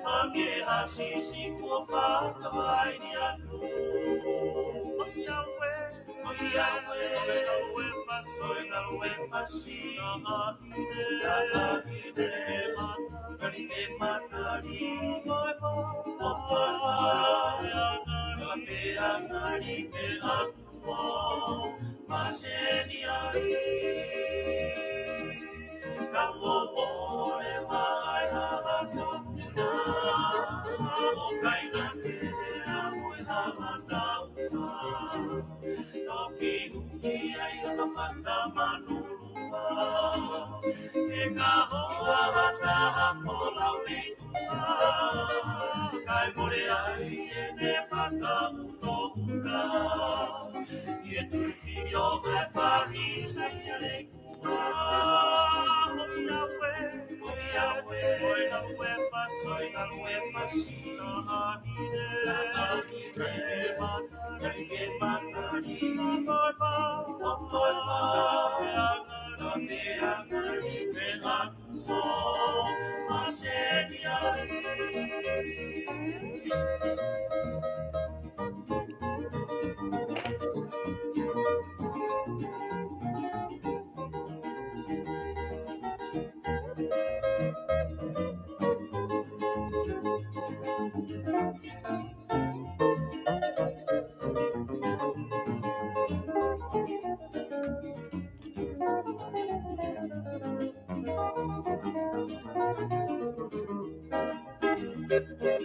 Ange hasisi ko Fakame'Apango'Ia tu. Oiawe fasi Nahide Malie matari Hakeaki'i ke aku maseniai Kawo ole mai habatuna Okaina ke amoe hamatausa Toki huki ai hakafakamanu E kahoa hata hafola meitua Kai more ai e ne whakamutomuka Ie tuwhio e whahina i a reikua Oiawe fasi Nahide matari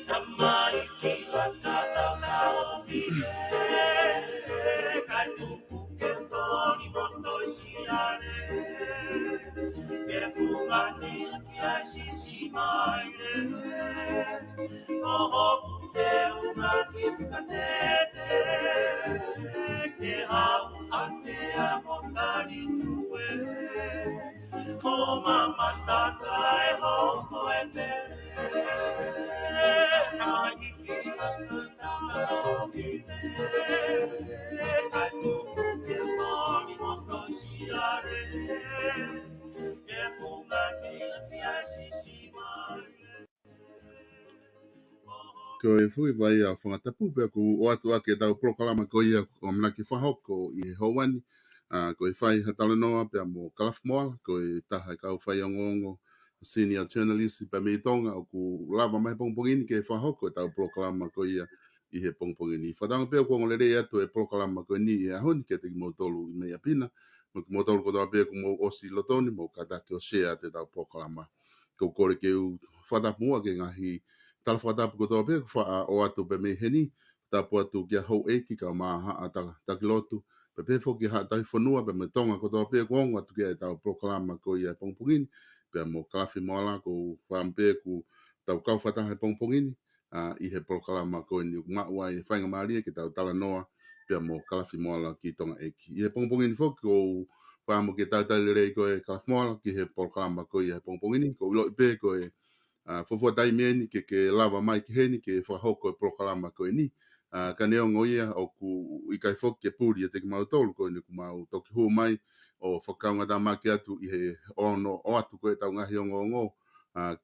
Tamai kila kata Kovi Kai tuku ke toni montoi siare E fumani ki ai sisi maile Oho pute una kifka tete Ke hau ate a motari tue O mama tata e hoko e pere Koe fui vai a whangatapu pia ku o atu ake tau POLOKALAMA ko ia o mnaki whahoko i hauani. Koe whai ha talanoa'i pia mo Kalafi Moala, koe taha kau whai ongongo senior journalist pa me Tonga o ku lava mai pongpongini ke whahoko tau POLOKALAMA ko ia i he pongpongini. Whatanga pia ko ngolere atu e POLOKALAMA ko ni e ahoni ke te ki motolu i mei apina. Mo ki motolu ko tau pia ku mo osi lotoni mo katake o share te tau POLOKALAMA. Ko kore ke u whatapua ke ngahi tala whatapu ko tōpea ku wha o atu pe me heni, tapu atu kia hou eki ka maha a takilotu, pe pefo ki ha tai whanua pe me Tonga ko tōpea ku ongo atu kia e tau POLOKALAMA ko ia pongpongini, pe mo Kalafi Moala ko whampea ku tau kau whataha pongpongini, i he POLOKALAMA ko ni ngāua i whainga MALIE ki tau talanoa'i, pe mo Kalafi Moala ki Tonga eki. I he pongpongini whoki ko whaamo ki tau talerei ko e Kalafi Moala ki he POLOKALAMA ko ia pongpongini, ko ulo i pe ko e fofo Taimi ni ke lava mai ki heni ke whahoko e POLOKALAMA koe ni. Ka neo ngoia o ku i kai whoki e pūri e te ki mautolu koe ni ku mau toki hua mai o whakaunga tā maki atu i he ono o atu koe tau ngahi o ngongo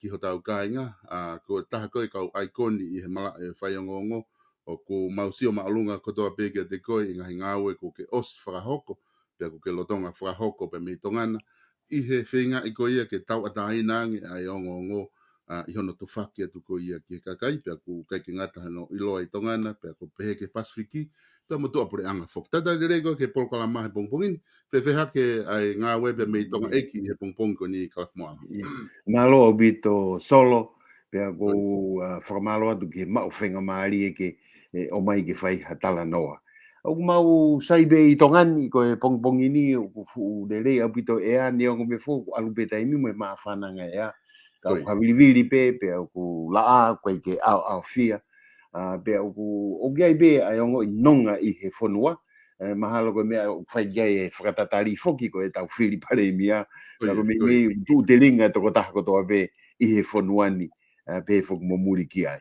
ki ho tau kāinga. Ko taha koe kau aikoni i he mala e whai o ngongo o ku mausio maalunga kotoa peke te koe i ngahi NGAUE ko ke osi whakahoko pia ko ke lotonga whakahoko pe me tongana. I he whinga i koe ia ke tau ataina ange ai o ngongo I hono tu whaki atu ko ia ki kakai, pia ku kai ki ngata hano iloa I tongana, pia ku pehe ke Pasifiki, pia mo tua pule'anga foki. Tata rego ke POLOKALAMA he pongpongini, whewheha ke ai NGAUE pia mei tonga eki he pongpong ko ni Kalafi Moala. Malo o bito solo, pia ku whakamalo atu ki mau whenga MALIE ke o mai ke whai hatala noa. Au mau saibe I tongani ko e pongpongini, ku fu lere au bito ea ni ongo me fu alupe Taimi mo e maa whananga ea. Kau kawiliwili pe au ku laa koe ke au fia pe au ku ogiai be ai ongo I nonga I he whanua mahalo ko mea whai gai e whakatatari foki ko e tau whiri pare mia kako me tu te ringa toko taha kotoa pe I he whanuani pe whaku momuri ki ai.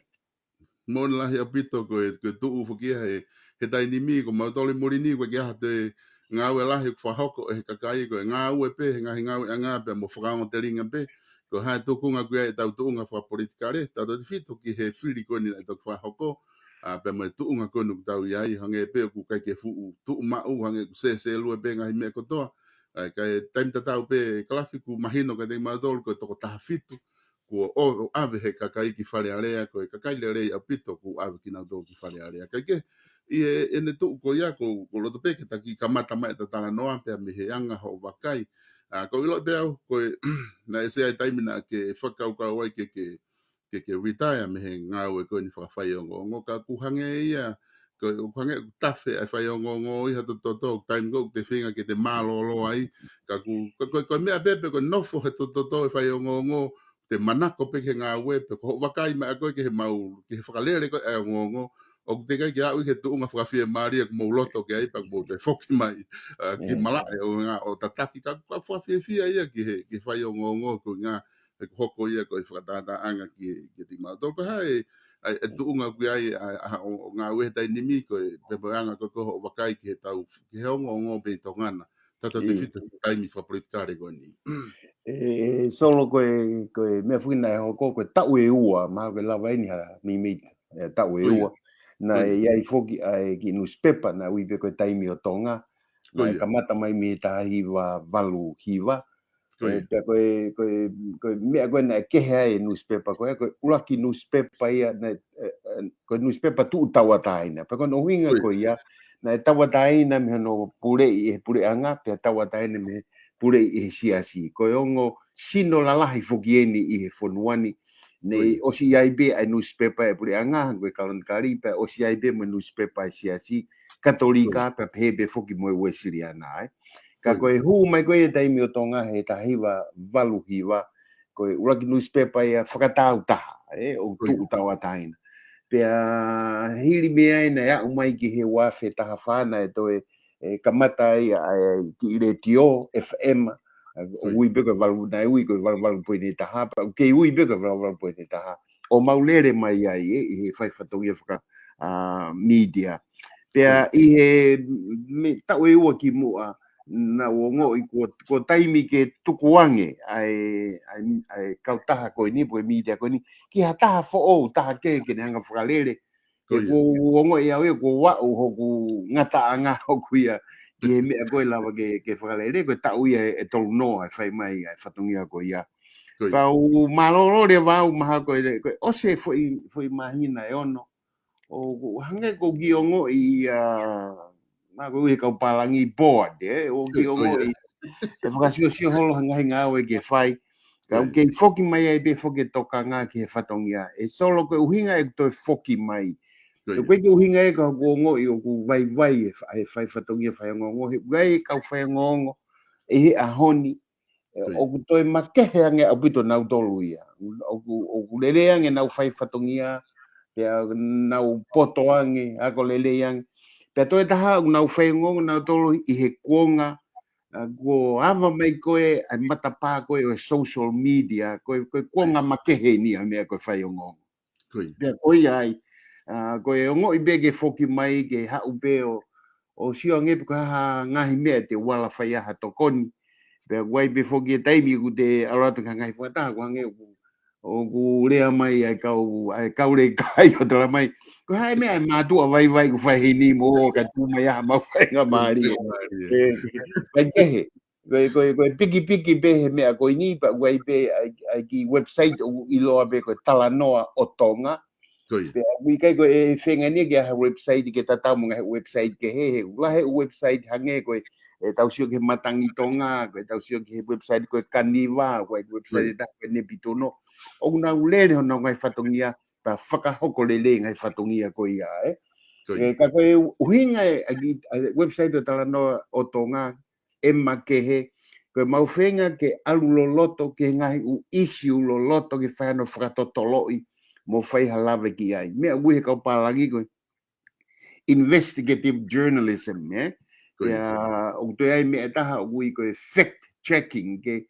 Mon lahi apito ko tu foki he taimi ko mautoli molini ko kia te ngawe lahi ko whahoko e kakai ko ngaue pe ngawe anga pe mo whakao te ringa pe ko hai tukunga ko e tau tuunga wha politikare tau te fito ki he whiri ko ni to whahoko a pe mo tuunga ko nu tau iai hange pe ku kai ke fu tu mau hange ku se lue pe ngai me ko toa kai taim tau pe Kalafi ku mahino ka te mautoli ko toko taha fitu ko o ave he kakai ki whare area ko e kakai le rei apito ko ave ki nau tō ki whare area kai ke i e ne tū ko ia ko loto peke taki kamata mai ta talanoa pe me he anga ho wakai ko ilo te au ko na e se ai taimi na ke whakau ka wai ke retire me he ngau e ko ni whakawhai ongo ka kuhange ia ko kuhange tafe ai whai ongo i hato toto taimi ko te whinga ke te mālolo ai ka ko mea pepe ko nofo he toto e whai ongo te manako pe ke NGAUE pe ko wakai ma ko ke he mau ke whakalere ko e ngongo o te kai ke au ke tuunga whakawhia MALIE ko mau loto ke ai pa mo te FOKI mai ki malae o tataki ka whakawhia fia ia ki whai o ngongo ko ngā e hoko ia ko e whakatata anga ki ti mau toko hai e tuunga ku ai o NGAUE tai nimi ko e pepeanga ko ko wakai ki he tau ki he ngongo pe tongana tata te fita taimi whapolitikare ko ni solo koe mea whina e hoko koe tau e ua ma koe lava ini ha mi tau e ua na e ai foki ai ki newspaper na uipe koe Taimi o Tonga na e kamata mai me ta hiwa valu hiwa pe koe mea koe na e kehe ai newspaper koe ulaki newspaper ia na koe newspaper tu tawataina pe koe no winga koe ia na e tawataina me no pule'anga pe tawataina me pure i he siasi. Ko ongo sino la lahi fokieni i he fonuani. Ne osi ai be ai newspaper e pule'anga, koe kalankari, pe osi ai be me newspaper e siasi, katolika, pe hebe foki moe wesiriana. Ka koe hu mai koe e Taimi o Tonga he tahiwa valu hiwa, koe uraki newspaper e whakatau taha, o tu utawa taina. Pea hiri mea ina ya umai ki he wafe taha whana e toe kamata ki Letio FM ui beka valu nai ui ko valu poini taha pa ke ui beka valu poini taha o maulere mai ai e fai fatongia whaka media pea i he tau e ua ki mua na uongo i ko Taimi ke tukuange ai kautaha koe ni poe media koe ni ki ha taha fo taha ke ne hanga whakalere ko ngo ia e ko wa o ku ngata anga hoku ia ki me ko lava ke whakalere ko tau ia e tolu noa e whai mai e whatungia ko ia ka u malolo le wau maha ko o se foi mahina e ono o hange ko giongo i ma ko e ka palangi board o giongo i e whakasio holo hanga NGAUE ke whai ka ke foki mai ai be foki toka ngā ki he whatongia e solo ko uhinga e toi foki mai e koe ki uhinga e ka ngongo i o ku vai e whai whatongia whai ngongo he gai ka whai ngongo e he ahoni o ku toi makehe ange apito nau tolu ia o ku lele ange nau whai whatongia pea nau poto ange ako lele ange pea toi taha nau whai ngongo nau tolu i he kuonga ko ava mai koe ai Matapa koe o social media koe kuonga makehe ni a mea koe whai ngongo pea koe ai koe ongo i bege foki mai ke hau be o sio nge ka ngahi mea te wala whai aha tokoni pe wai be foki e Taimi ku te aratu ka ngahi whata ko nge o ku rea mai ai kau re kai o tala mai ko hai mea matua vai ku whai ni mo ka tu mai aha ma whai nga MALIE kai kehe koe piki be he mea koe ni pa wai be ai ki website o iloa be koe talanoa o Tonga pe ui kai ko e whengania ki a website ke tatau mga website ke he ulahe website hange ko e tausio ke matangi Tonga ko e tausio ke website ko kaniwa ko e website da ko ne bitono o na ulere ho ngai whatongia pa whakahoko lele ngai whatongia ko ia ka ko e uhinga website o talanoa o Tonga e makehe ko mau whenga ke alu loloto ke ngai u issue loloto ke whano whakatotoloi mo fai halave ki ai me ui he kau palangi ko investigative journalism ya o to ai me taha ui ko fact checking ke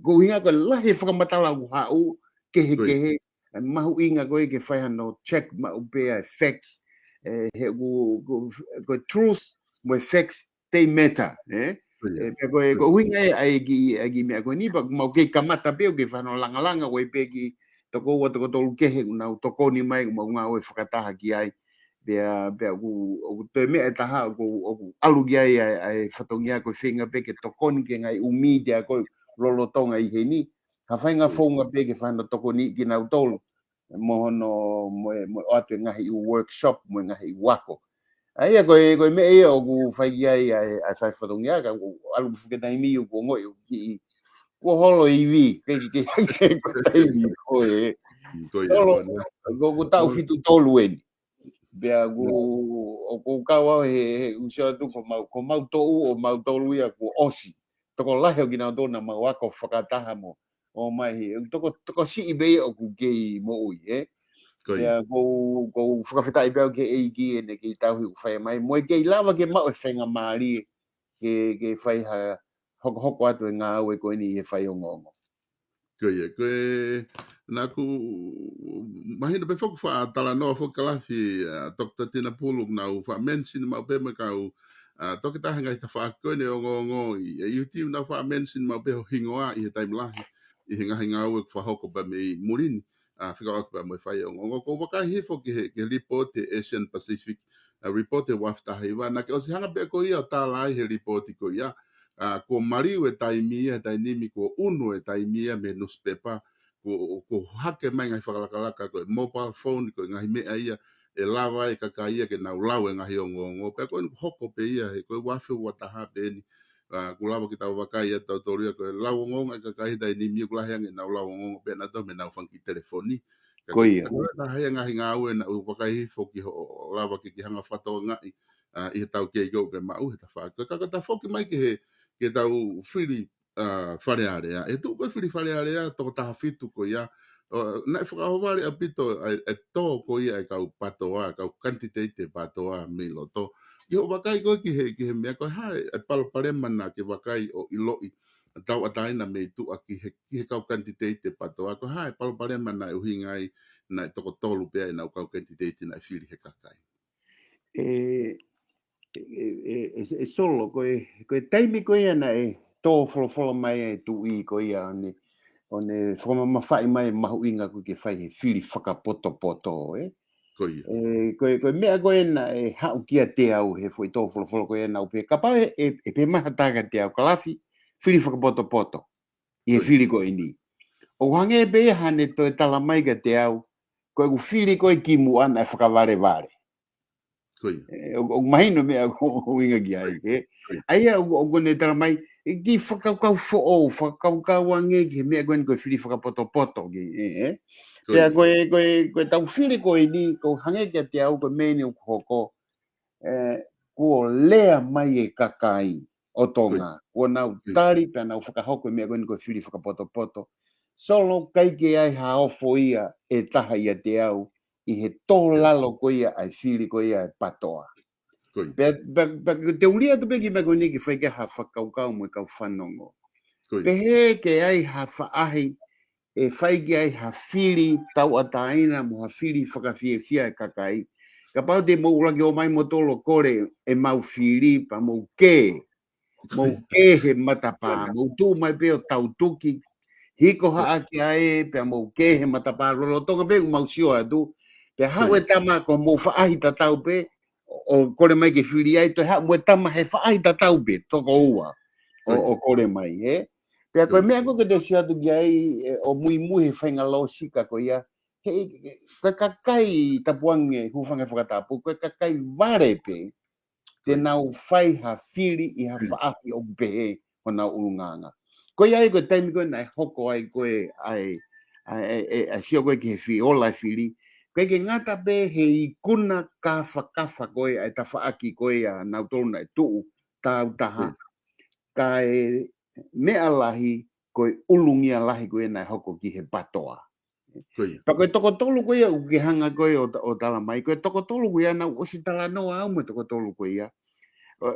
ko hinga ko lahi whakamatala u hau ke mahu inga koe ke whai no check ma upea facts he ko truth mo facts they matter pe ko huinga ai gi me ko ni ba mo ke kamata pe ke fa no langa we pe ki toko wa toko tolu ke he na toko ni mai mo nga we whakataha ki ai bea ku te me ta ha ku alu ki ai whatongia ko whenga pe ke toko ni ke ngai umidia ko lolotonga i he ni ha whainga whonga pe ke whana toko ni ki nau tolu mo no mo atu ngahi workshop mo ngahi wako ai ko me e o ku whai ai whai whatongia ka alu fuke Taimi u ko ngoi ki ko holo i vi ke ko Taimi ko e ko tau fitu tolu en bea ko kawa he usha tu ko mau tou o mau tolu ia ko osi toko lahi o kina dona mau ako whakataha mo o mai toko si i bei o ku kei mo ui bea ko whakawhitai bea ke eiki ene ke tau hi whai mai mo kei lava ke mau e whenga MALIE ke whai ha hoko atu e NGAAHI ko ini he whai o ngongo koe na ku mahina pe foku fa talanoa foku Kalafi Dr. Tina Pulu na u fa mention ma pe me ka u toki ta hanga ta fa ko ne o ngo i YouTube na fa mention ma pe hingoa i Taimi Lahi i hinga u fa hoko ba me murini fika o ba mo fa o ngo ko ka hi foki ke report Asian Pacific report e wafta hiva na ke o si hanga pe ko ia ta lai he report ko ia ko mariu e Taimi e Tainimi ko unu e Taimi me newspaper ko hake mai ngai whakalakalaka ko mobile phone ko ngai mea ia e lava e kakaia ke nau lau e ngahi o ngongo pe ko hoko pe ia ko wafe wataha pe ni ko lava ki tau wakai e tau toria ko lau o ngongo e kakai Tainimi ko lahi ange nau lau o ngongo pe na to me nau whanki telefoni ko ia na hai ngahi NGAUE na wakai foki ho lava ki hanga whatoa ngai i tau ke go ke mau he ta wha ka ta foki mai ke tau whiri wharearea. E tū koe whiri wharearea tō taha whitu ko ia. Nai whakahowari a pito e tō ko ia e kau PTOA, kau quantitative PTOA me loto. I ho wakai koe ki he mea koe hae e paloparemana ke wakai o iloi. Tau ataina me tu a ki he kau quantitative PTOA. Koe hae paloparemana e uhingai na e toko tolu pia e nau kau quantitative na e whiri he kakai. Solo koe Taimi koe ana e tō wholowholo mai e tu i koe ia one Mafai mai mahu inga koe ke whai he whiri whakapoto koe mea koe na e hau kia te au he fwoi tō wholowholo koe ana upe kapa e pe maha taga te au Kalafi whiri whakapoto i he whiri koe ni o hange pe hane to e tala mai ka te au koe ku whiri koe ki mu ana e whakaware o mahino me o inga ki ai ai o gone tala mai ki whakakau whakakau ange ki mea koe koe whiri whakapoto ki pea koe tau whiri koe ni ko hange kia te au koe mene o hoko ko lea mai e kakai o Tonga ko nau tari pea nau whakahoko mea koe koe whiri whakapoto solo kai ke ai haofo ia e taha ia te au i he tō lalo ko ia ai whiri ko ia e patoa. Te ulia tu peki me koe ni ki whaike ha whakaukau mo i kau whanongo. Pe he ke ai ha whaahi e whaike ai ha whiri tau ataina mo ha whiri whakawhiawhia e kakai. Ka pau te mo ulaki o mai mo tolo kore e mau whiri pa mo ke he Matapa, mo tū mai peo tau tuki hiko haaki ai pe mo ke he Matapa rolo tonga pe mau sio atu pe hau e tama ko mo whaahi tatau pe o kore mai ke whiri ai to hau mo tama he whaahi tatau pe toko ua o kore mai pe koe mea ko ke te sio atu ki ai o mui he whainga lo sika ko ia he kakai tapuange hufange whakatapu koe kakai vare pe te nau whai ha whiri i ha whaahi o pehe o nau urunganga ko ia ko Taimi koe nai hoko ai koe ai sio koe ki he whi ola whiri koe ke ngata pe he ikuna kafa koe ai ta whaaki koe a nau tolu nai tuu tau taha ka mea lahi koe ulungia lahi koe nai hoko ki he patoa pa koe toko tolu koe ia uke hanga koe o tala mai koe toko tolu koe ia nau osi talanoa au me toko tolu koe ia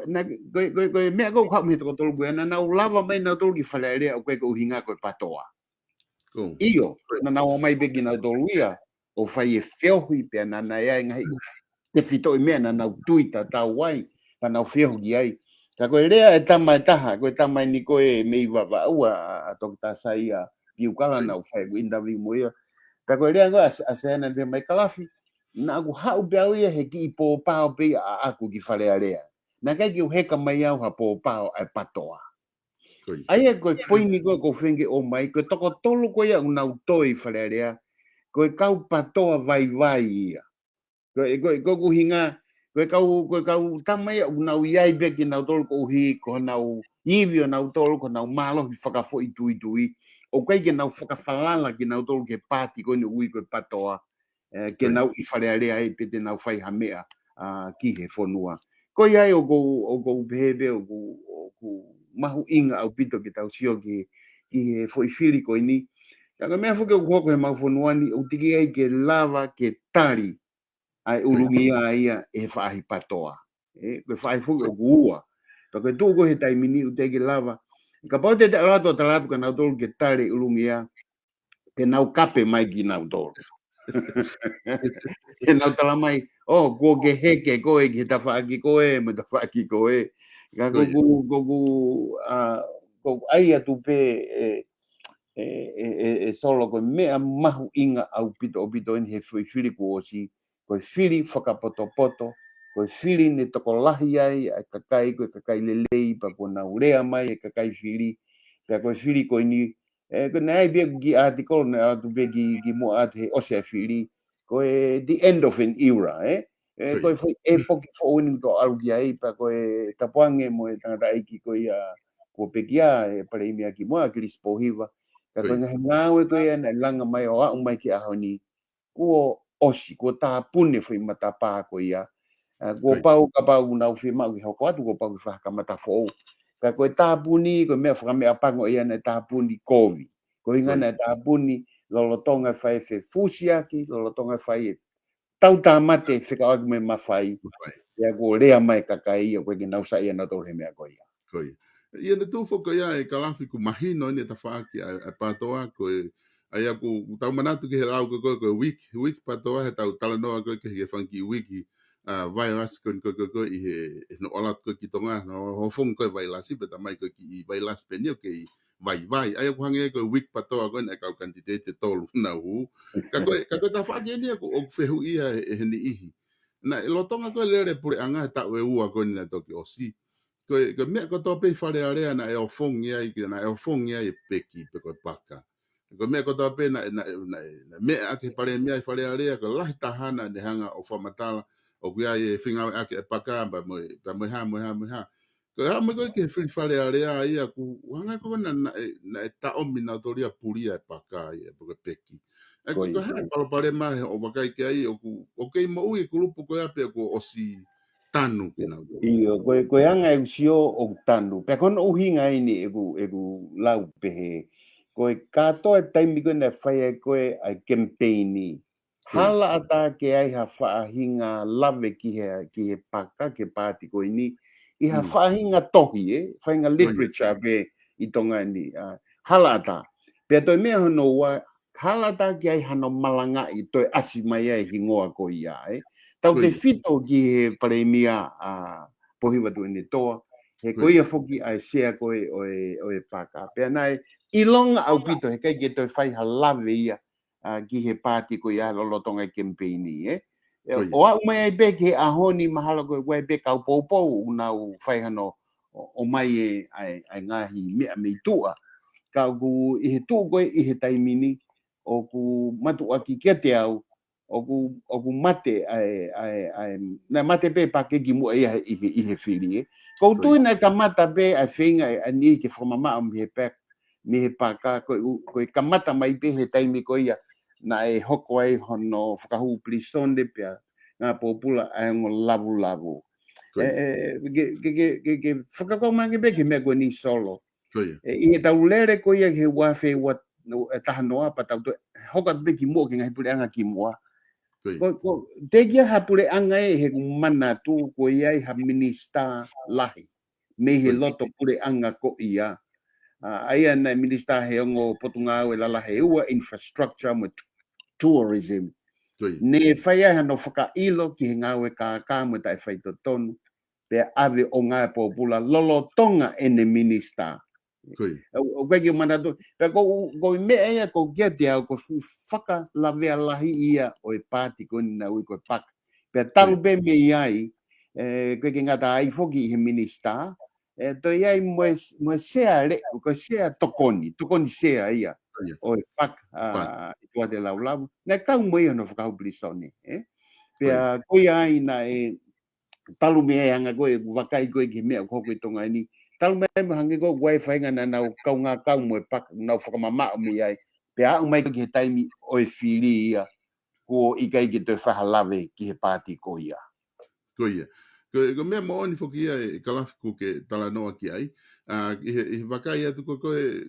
na koe mea koe hau me toko tolu koe ia nau lava mai nau tolu ki whalearea o koe ko uhinga koe patoa Iyo, na o mai beki na doluia, o fai e whiohui pia na ia ngai te fito i mea na nau tuita tau wai, pa nau whiohui ai. Ka koe rea e tamai taha, koe tamai ni koe mei wawa ua a toki ta saia piukala nau whai winda vi moia. Ka koe rea koe aseana te mai kalafi, na aku hau pe au ia he ki i pō pāo pe a aku ki wharea rea. Na kai ki o heka mai au ha pō pāo ai patoa. Ai koe poini koe ko whenge o mai, koe toko tolu koe au nau toi wharea rea, koe kau patoa vai vai ia. Koe kuhinga, koe kau tamai au nau iai beki nau tolu ko uhi, ko nau iwi o nau tolu, ko nau malo hi whakafo i tui. O kai ke nau whakawhalala ki nau tolu ke pāti koe ni ui koe patoa, ke nau i wharea rea e pete nau whai hamea kihe whonua. Koe ai o kou pehebe, o kou mahu inga au pito ki tau sio ki he whoifiri koe ni. Taka mea whuke o koko he mau whonua ni, o tiki ai ke lava ke tari, ai urungi ia e whaahi patoa. Koe whaahi whuke o kuua. Pa koe tūko he taimi ni u teke lava. Ka pau te alato talatu ka nau tolu ke tari urungi ia, ke nau kape mai ki nau tolu. Ke nau tala mai, kua ke heke koe ki ta whaaki koe, me ta whaaki koe. Ka koku ai atu pe solo koe mea mahu inga au pito o pito in he whiri ko osi, koe whiri whakapoto, koe whiri ne toko lahi ai, koe kakai lelei, pa koe na urea mai, kakai whiri, pa koe whiri koe ni, koe nai bia ki article, na atu bia ki mua atu he ose a whiri, koe the end of an era, koe poki whauini to aruki ai, pa koe tapuange mo e tangata aiki koe ko pekia e pare imi aki mua ki lispohiva. Ka koe NGAUE koe ana langa mai o au mai ki ahoni, kuo osi, kuo Tapuni whi Matapa koe ia. Kuo pau ka pau nau whi mau ki hoko atu, kuo pau ki whakamata fōu. Ka koe Tapuni, koe mea Fakame'Apango'Ia na Tapuni Kovi. Koe ngana Tapuni, lolotonga whai whi fusiaki, lolotonga whai e tau tamate whika me Mafai. Ia ko rea mai kakai, koe ki nausa ia na tō he mea koe ia. Ia ne tu foko ia e kalafi ku mahino ni ta whaaki a patoa ko ai aku tau manatu ke he lau ko week patoa he tau talanoa ko ke he funky wiki virus ko i he no olat ko ki Tonga no ho fong ko virus pe ta mai ko ki virus pe ni ke vai ai aku hange ko week patoa ko na ka candidate tolu na hu ka ko ta whaaki ni aku o fehu ia he ni ihi na lotonga ko lere pule'anga ta we ua ko ni na toki osi ko mea ko tō pei whare area na e o fongi ai e peki pe koe paka. Ko mea ko tō pei na mea ake pare mea i whare area ko lahi tahana ne hanga o whamatala o kui ai e whingawe ake e paka ba moe ha. Ko hea me koe ke whare area ia ku hanga ko na e taomi na toria puria e paka i e pe koe peki. E ko hea pare mahe o wakai ke ai o kei mo ui kulupu koe ape ko osi tanu kina. Iyo, koe anga e usio o tanu. Pea kono uhinga ini egu lau pehe. Koe katoa taimi koe na whai koe ai campaigni. Hala ata ke ai ha whaahinga lave ki he paka, ke pāti koe ni. I ha whaahinga tohi, whainga literature pe i Tonga ni. Hala ata. Pea toi mea hono ua, hala ata ke ai hano malanga i toi asi mai ai hingoa ko ia, Tau te fito ki he paremia pohi watu ni toa. He koia foki ai sea koe o e paka. Pea nai, i longa au pito he kai ke toi whai ha lave ia ki he pāti koe a lolotonga i campaigni. O au mai ai beke ahoni mahala koe koe beka au poupou unau whai hano o mai ai ngahi mea mei tua. Ka ku i he tuu koe i he taimini o ku matu aki kia te au o ku mate na mate pe pa ke gimu ai i he fili ko tu na kamata pe a finga ani ke formama am he pe mi he pa ka ko kamata mai pe he taimi ko ia na e hoko ai hono whakahu plisonde pe na popula ai ngo lavu ke whakako mangi pe ke me ko ni solo i he taulere ko ia he wafe wat tahanoa pa tau hoka pe ki mo ke ngai pule'anga ki moa ko te kia ha pule'anga he mana tu ko ia ha minista Lahi me he loto pule'anga ko ia Aia na minister he ongo potunga e lala he ua infrastructure mo tourism. Ne whaia hano whakailo ki he ngāwe ka mo tai whai totonu. Pe ave o ngā popula lolo Tonga ene minister. O kai ki manado. Pe ko mea ia ko kia te au ko whaka lave Lahi ia o e pāti ko ni na ui ko pak. Pe talu be me iai, kai ki ngata ai FOKI he minister, to iai mo sea le, ko sea tokoni sea ia. O e pak, i tua te lau lau. Nai kau mo ia no whakau blisone. Pe ko iai na e talu mea anga koe wakai koe ki mea koko i tonga ni talu mea hangi ko wai whainga na nau kau ngā kau mo e pak nau whakamamao mi ai pe au mai ki he taimi o e whiri ia ko i kai ki te whahalave ki he pāti ko ia ko mea mo ni foki ia e kalafi ko ke talanoa ki ai i wakai atu ko koe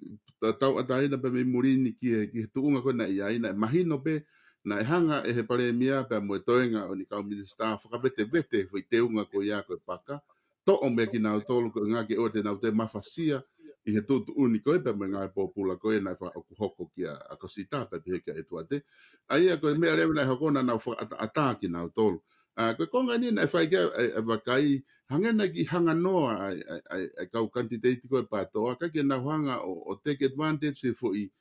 tau ataina pe me murini ki he tuunga koe na ia ina mahino pe na e hanga e he pare mia pe mo e toenga o ni kau minister whakabete fo i te unga ko ia ko e paka to o me ki nau tolu ko ngā ke o te nau te mafasia i he tutu uni ko e pe mo ngā e popula ko e na wha okuhoko ki a kosita pe piheka e tuate a ia ko e mea rewa na e hokona nau whakata ki nau tolu ko e konga ni na e whai kia e wakai hangena ki hanga noa ai kau kantiteiti ko e patoa ka ki nau hanga o take advantage e fo i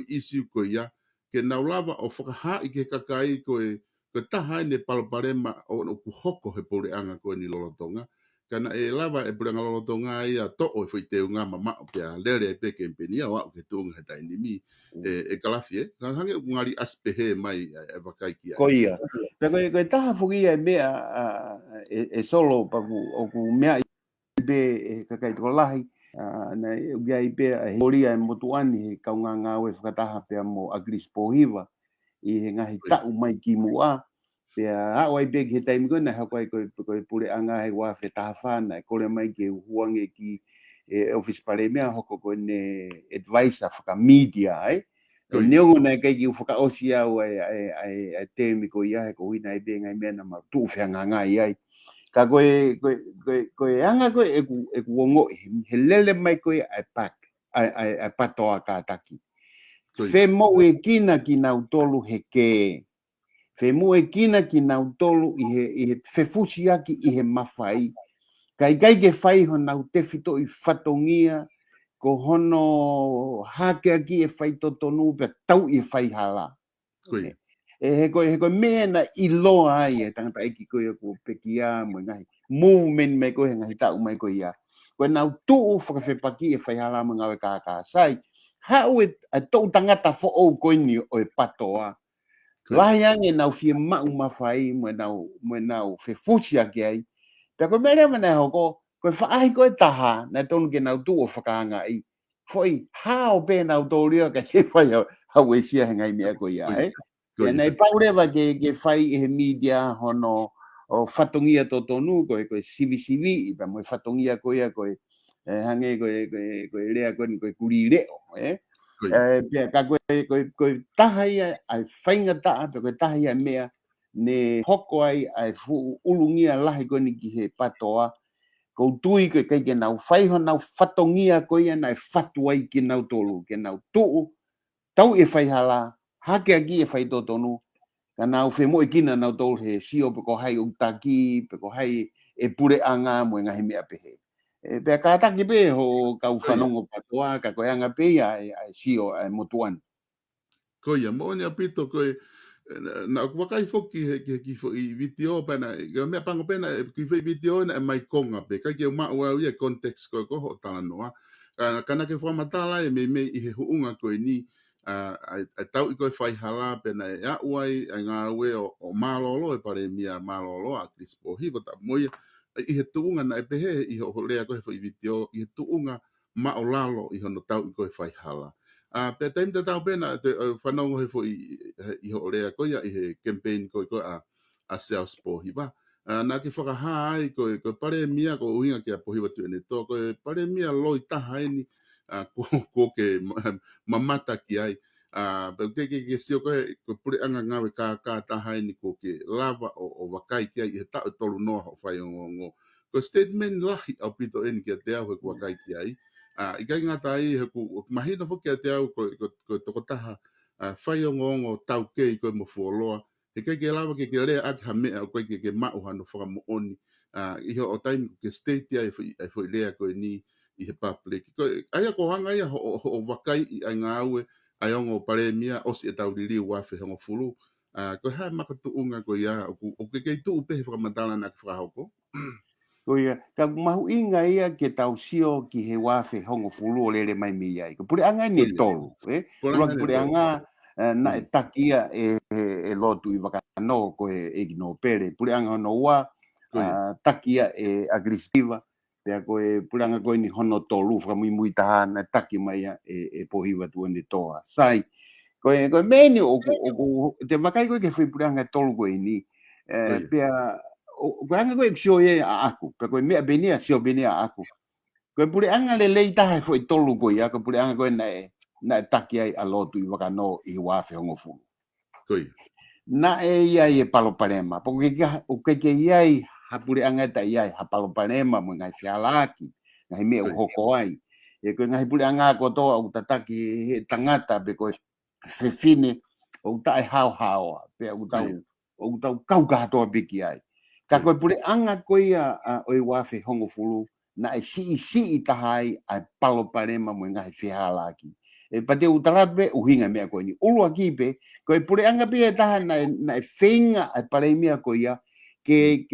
issue ko ia ke nau lava o whakaha i ke kakai koe taha ne paloparema o kuhoko he pule'anga koe ni lolotonga. Kana e lava e pule'anga lolotonga ia to'o e whaiteunga mama o pia lere e peke mpenia wa o ke tuunga he tainimi e kalafi e. Kana hange o ngari aspehe mai e wakai ki ai. Ko ia. Koe taha fuki e mea e solo paku o ku mea i be e kakai toko Lahi. Na ugia i pe he oria e motuani he kaunga NGAUE whakataha pia mo agris pohiva i he ngahi tau mai ki mua pia hao ai pe ki he taimi koe na hako ai koe pule'anga he wafe taha whana e kore mai ki huange ki office pare mea hoko koe ne advisor FAKAMEDIA ai neongo na kai ki whakaosi au ai temi ko ia he ko hina i pe ngai mea na ma tu whianga ngai ai ka koe anga koe e ku wongo he lele mai koe ai patoa ka taki. Femouekina ki nau tolu he ke. Femouekina ki nau tolu i he fefusi aki i he Mafai. Kai ke whai ho nau te fito i whatongia ko hono hakeaki'i e whai TOTONU pe tau i whai hala. He koe mea na i loa ai e tangata eki koe ko pekia mo ngahi movement mai koe ngahi tau mai koe ia koe nau tuu whakawhepaki e whaihala mo ngawe kāsai hau e tau tangata fo o koe ni o e patoa Lahi ange nau fie mau Mafai mo nau whefusi ake ai pe koe mea rewa nei hoko koe whaahi koe taha na tonu ke nau tuu o whakaanga i foi hao pe nau tōria ka ke whai hau e sia hengai mea koe ia Ia nei paurewa ke whai he media hono o whatongia TOTONU koe sivi i pa mo whatongia koe hange koe rea koe kuri reo ka koe taha ia ai whainga taa pe koe taha ia mea ne hoko ai ulungia Lahi koe ni ki he patoa ko tui koe ke nau whai ho nau whatongia koe ia nai whatu ai ki nau tolu ke nau tuu tau e whai hala hakeaki'i e whai TOTONU ka nau femouekina nau tolu he sio pe ko hai o taki pe ko hai e pule'anga mo ngahi mea pehe pe ka taki pe ho kau whanongo patoa ka koe anga pe ia sio motuan ko ia mo ni apito koe na wakai foki ki fo i video pana ga me pango pena ki fo video na mai konga pe ka ke ma wa ia context ko ho talanoa kana ke fo matala e me i he huunga ko ni a tau i koe whai hala pena e auai a NGAUE o malolo e pare mia malolo a krispo hivo ta moia i he tuunga na e pehe i ho lea koe i video i he tuunga ma o lalo i hono tau i koe whai hala pe taim te tau pena whanongo he fo i ho lea koe i he campaign koe a sales po hiva na ki whakaha ai koe pare mia ko uhinga ki a po hiva tu ene to koe pare mia loi taha eni ko ke mamata ki ai pe ke sio ko pule'anga ngawe ka taha ni ko ke lava o wakai ki ai he ta tolu no ho fai ngo ko statement Lahi au pito eni ki te au ko wakai ki ai I kai ngata ai ku mahina fo ke te au ko tokotaha fai o ngongo tau ke ko mo foloa e kai ke lava ke le ak ha me ko ke ma o hano fo mo oni I o Taimi ke state ai fo le ko ni I he public ko ai ko hanga ia ho wakai I NGAUE ai ongo pare mia o se tau lili wa fe ho fulu ko ha makatu unga ko ia o ke tu pe fo matala na FAKAHOKO Koia, ka mahu inga ia ke tau sio ki he wafe hongo fulu o lele mai mi ai. Ko pule'anga ni tolu, Ula ki pule'anga na e takia e lotu I wakano ko e gino pere. Pule'anga hono ua takia e agresiva. Pea ko e pule'anga ko ni hono tolu, whaka mui taha na taki mai e pohiwa tu ni toa. Sai, ko e meni te makai ko ke whi pule'anga tolu ko ni, pea ko anga ko eksio ye aku pe ko me benia sio benia aku ko pule'anga le leita ha foi tolu ko ia ko pule'anga ko na taki ai a lotu I wakano I wafe hongo fu na ia e palo parema po ke ia ha pule'anga ta ia ha palo parema mo ngai fialaki ngai me hoko ai e ko ngai pule'anga ko to au tataki he tangata be ko fefine o ta hao pe o tau kau ka to biki ai ka koe pule'anga koia o I wafe hongo fulu na e si tahai ai palo parema mo ngai fialaki e pate utarape uhinga mea koe ni ulua kipe koe pule'anga pe taha na e feinga ai paremia koia ke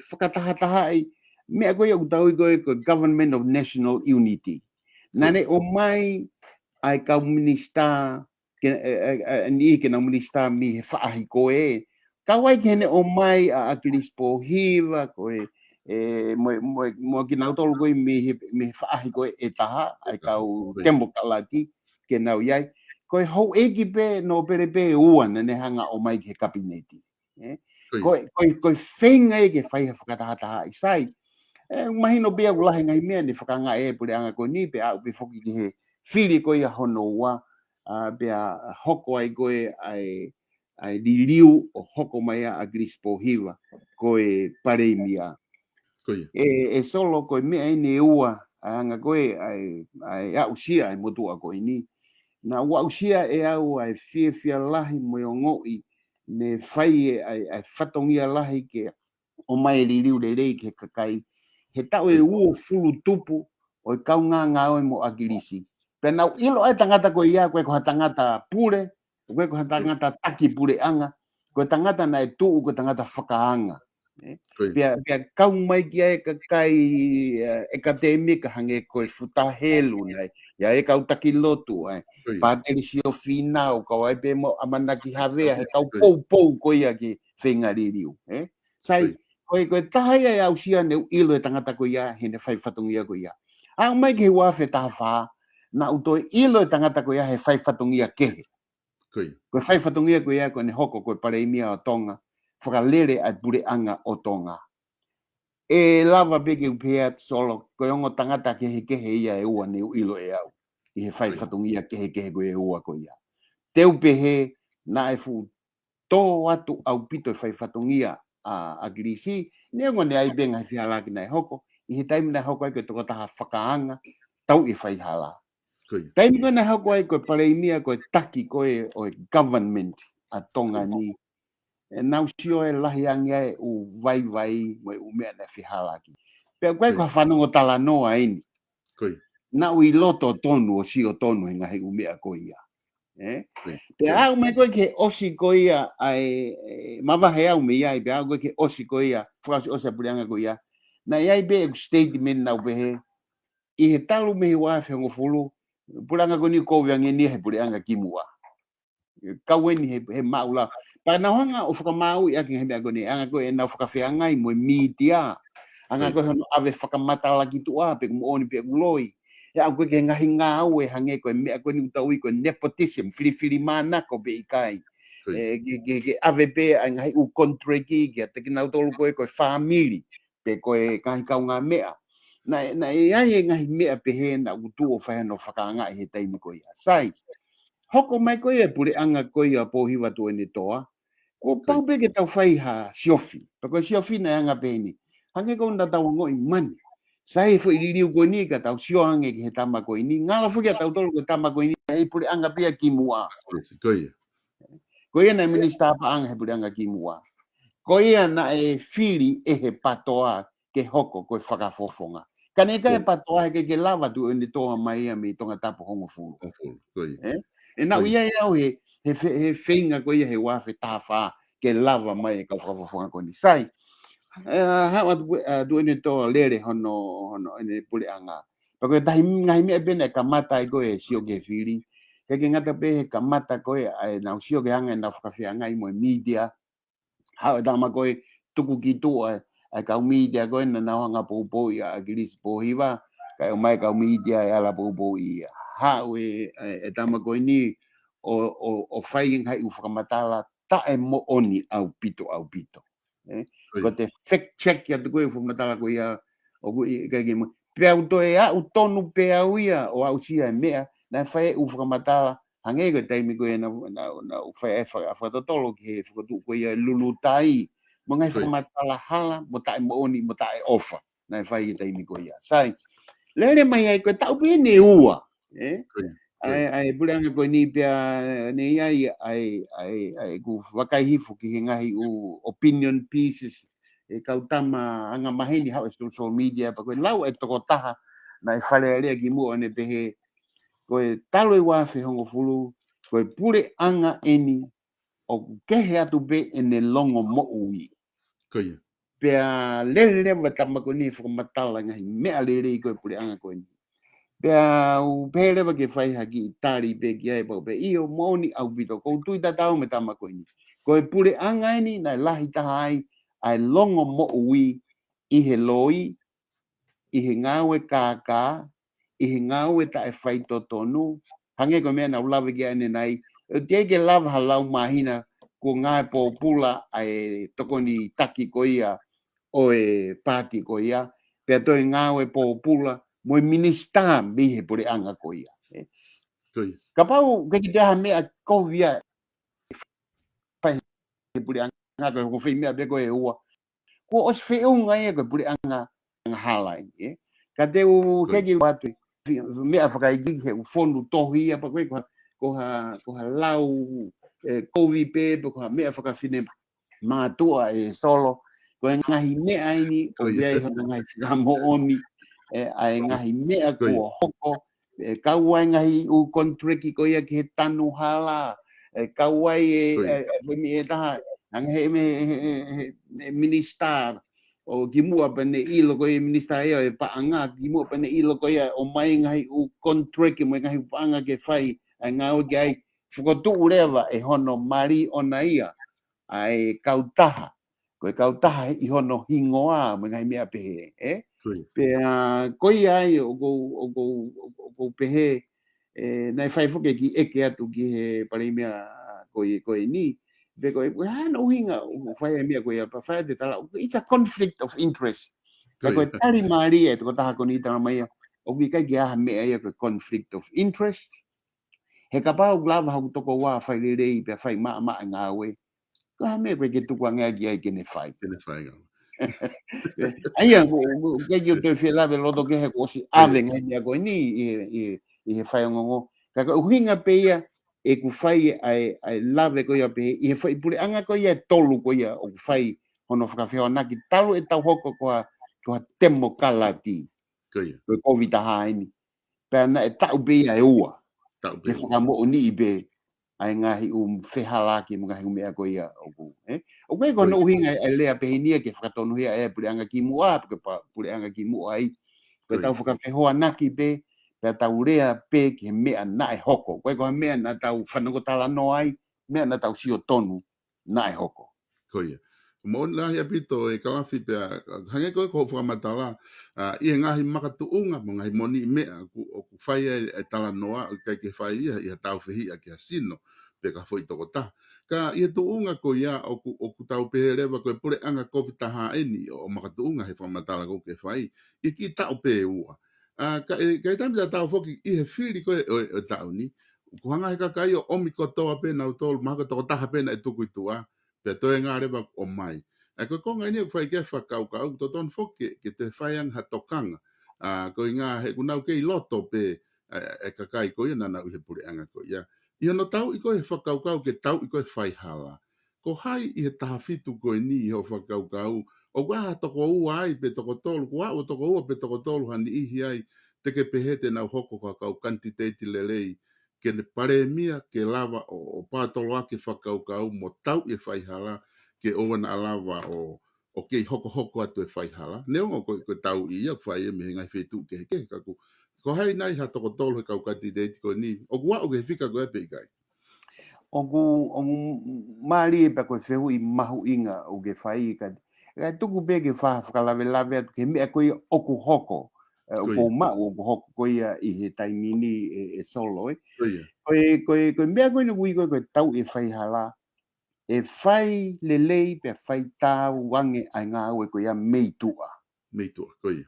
whakataha ai mea koia utau koe Government of National Unity nane o mai ai kau minista ni ke na minista mi he whaahi koe kawai kene o mai a kilispo hiva koe mo ki nau tolu koe me whaahi koe e taha ai kau tembo kalati ke nau iai koe hou eki pe no pere pe ua ne hanga o mai ke kabineti koe whenga ke whai whakataha I sai mahino bea ulahi ngai mea ni whakanga pule'anga koe ni pe au pe FOKI ki he whiri koe a hono ua pea hoko ai koe ai diliu o hoko mai a grispo hiva koe pareimia e solo koe mea ine ua anga koe ai au sia ai motua koe ni na ua usia e au ai fia lahi mo ngoi ne fai ai fatongia lahi ke o mai diliu le rei ke kakai he tau e uo fulu tupu o kau ngā mo agilisi pena ilo ai tangata koe ia koe ko tangata pure koe ko tangata taki pule'anga ko tangata na e tuu ko tangata whakaanga pia kau mai ki ai kakai akademika hange koe futahelu nei ia e kau taki lotu ai pateli sio fina o kau ai pe mo amanaki havea he kau pou ko ia ki whengaririu sai koe tahai ai au sia ne ilo e tangata ko ia he ne whai whatungia ko ia au mai ki wafe taha wha na uto ilo e tangata ko ia he whai whatungia kehe koe whai whatungia ko ia ko ne hoko koe pareimia o Tonga whakalere ai pule'anga o Tonga e lava peke upea solo koe ongo tangata kehe ia e ua ne ilo e au I he whai whatungia kehe ko e ua ko ia teu pehe na e fu tō atu au pito e whai whatungia a grisi ne ngone ai benga fialaki nai hoko I he taimi nai hoko ai koe toko taha whakaanga tau I whai hala taimi koe nai hoko ai koe pareimia koe taki koe o government a Tonga ni nau sio e lahi ange u vai mo u mea na fihalaki pe koe koe whanongo talanoa'i ini na u I loto tonu o sio tonu ngahi u mea ko ia pe au mai koe ke osi ko ia ai mawahe au me iai pe au koe ke osi ko ia whakasi osi a pule'anga ko ia na iai be e statement na upehe I he talu me wafe hongo fulu pule'anga ko ni Kovi ange ni he pule'anga kimua kaweni he maula pa na honga o whakamau I aki he mea ko ni anga ko e na whakawhiangai mo media anga ko hono ave whakamata laki tua pe kumu oni pe kuloi ya au koe ke ngahi NGAUE hange koe mea koe ni utaui koe nepotism fili mana ko be ikai ke ave pe ai ngahi u kontreki ke te kina utolu koe family pe koe kahi kau ngā mea na e ai ngahi mea pe he na utu o whahano whakaanga he taimi koe ia sai hoko mai koe e pule'anga koe a pohiwa tu ene toa ko pau pe ke tau whai ha siofi pe koe siofi na anga pe ni hange ko nda tau ngoi mani sai fo i liu ko ni ka tau sioange ki he tama ko ini ngala fu ka tau tolu ko tama ko ini e pule'anga pia ki mua Koia. ko ia na minista pa anga he pule'anga ki mua ko ia na e fili e he PTOA ke hoko ko whakafofonga kaneka e PTOA ke lava tu ni toa mai a mi tonga tapu hongo fulu e na ia ia he feinga ko ia he wafe tafa ke lava mai ka whakafofonga ko ni sai ha du ni to lere hono ni pule'anga Pako tahi ngai me bene kamata ko e sio ke fili. Ke ngata pe kamata ko e na sio ke anga na fkafia ngai mo media. Ha da ma ko tuku ki tu e ka media ko na nga puupou ya aglis po hiva ka mai ka media ya la puupou ia. Ha we e tama ko ni o fai ngai u fkamatala ta e mo oni au pito. Ko te fact check ya tu ko fu matala ko ia o ko ka ki pea uto e a utonu pea uia o au sia mea na fai u whakamatala hange ko taimi ko e na u fai e whakatotolo ki he whakatu ko ia lulutai mo ngai whakamatala hala mo tae mo oni mo tae ofa na fai e taimi ko ia sai lere mai ai ko tau pe ne ua ai pule'anga ko ni pea ne ai ku wakaihifu ki ngahi u opinion pieces e kautama anga maheni hau social media pa ko lau e toko taha na e whale alea ki mua ne pehe ko e talo i wafe hongo fulu ko e pule'anga eni o kehe atu pe e ne longo mo ui pea lere wa tama ko ni whakamatala ngahi mea lere i ko e pule'anga ko ni pea u pere wa ke whai haki tari pe ki ai pa pe iyo moni au bito ko tui tatau me tama ko ni ko e pule'anga eni na lahi taha ai longo mo ui i he loi, i he NGAUE kaka, i he NGAUE ta e whai TOTONU, hange ko mea na ulawe ki ane nei, e te ke lava halau mahina ko ngai pōpula ai toko ni taki ko ia o e pāti ko ia, pia toi NGAUE pōpula mo e minista mi he pule'anga ko ia. Ka pau ke ki teha mea Kovi a whai he pule'anga ko whi mea beko e ua, ko os feunga e ko pule'anga halai ka te u kegi watu mea whakaigi he u fonu tohi apa ko ha lau Kovi pe ko ha mea whakawhine mātua e solo ko e ngahi mea ini o biai hana ngai whikamo oni ai ngahi mea kua hoko kauai ngahi u kontreki ko ia ki he tanu hala kauai e taha he ministar o ki mua pa ne ilo ko e minista e paanga ki mua pa ne ilo ko ia o mai ngai u contract mo ngai paanga ke fai ngau ki ai fukotu urewa e hono MALIE ona ia ai kautaha ko kautaha i hono hingoa mo ngai mea pe pe ko ia o go pehe na fai fuke ki eke atu ki he pare mea ko ni be ko no hinga fai mea ko ia pa fai de tala it's a conflict of interest ko tari MALIE ko taha ko ni tala mai o ki kai ia mea ia ko conflict of interest he kapau glava ha toko wa fai le pe fai ma NGAUE ko ha me ke tu kwa ngai ai ke ne fai ai ke yo te fela de lo que he ko si ave ngai mea ko ni i he fai ngongo ka ko hinga pe ia e ku fai ai lave ko ia pe i fai pule'anga ko ia tolu ko ia o fai hono whakawhia na ki talo e tau hoko ko temo kalati ko Kovi taha ini pe na e tau pe ia e ua ke whakamo o ni ibe ai ngahi whehalaki mo ngahi mea ko ia o koe ko no hinga e lea pe hinia ke whakatonu hia e pule'anga ki mua pe pule'anga ki mua ai pe tau whakawhihoa naki pe pe tau rea pe ke mea na e hoko. Koe koe mea na tau whanako talanoa'i, mea na tau sio tonu na e hoko. Koia. Mo lahi apito e kalafi pe hange koe ko whakamatala i ngahi makatuunga mo ngahi moni mea o ku whai e talanoa o kai ke whai ia tau whihi a ke asino pe ka whoi toko ta. Ka ia tuunga ko ia o ku tau pehe rewa koe pule'anga Kovi taha eni o makatuunga he whakamatala ko ke whai i ki tau pe ua. Ka e tami ta tau foki i he whiri koe o tau ni. Ku hanga he kakai o omi kotoa pena o tolu maka toko taha pena e tuku i tua. Pe toe ngā rewa o mai. E koe konga ini o whai ke whakau toton foki ke te whaiang ha tokanga. ko inga he kuna ke loto pe e kakai ko ia na he pule'anga ko ia ia no tau i ko he whakaukau ke tau i ko he whaihala ko hai i he tahafitu ko ni i ho whakaukau o wa toko ua ai pe toko tolu ko o toko ua pe toko tolu hani ihi ai te ke pehete na hoko kakau kantiteti lelei ke ne paremia ke lava o pātolo ake whakaukau mo tau i whaihala ke oana alava o ke hoko atu e whaihala. Neongo ko tau i ia whai e mehe ngai whetu ke kaku. Ko hei nai ha toko tolu he kaukati deiti ko ni. O kua o ke whika ko e pe ikai. O MALIE pe ko whehu i mahu inga o ke whai ka. Ka tuku pe ke whakalave atu ke mea ko i oku hoko. Ko mau oku hoko ko ia i he Taimi ni e solo. Ko mea ko i nukui ko tau e whaihala. E whai lelei pe whai tāu wange ai NGAUE ko ia meitua. Meitua, ko ia.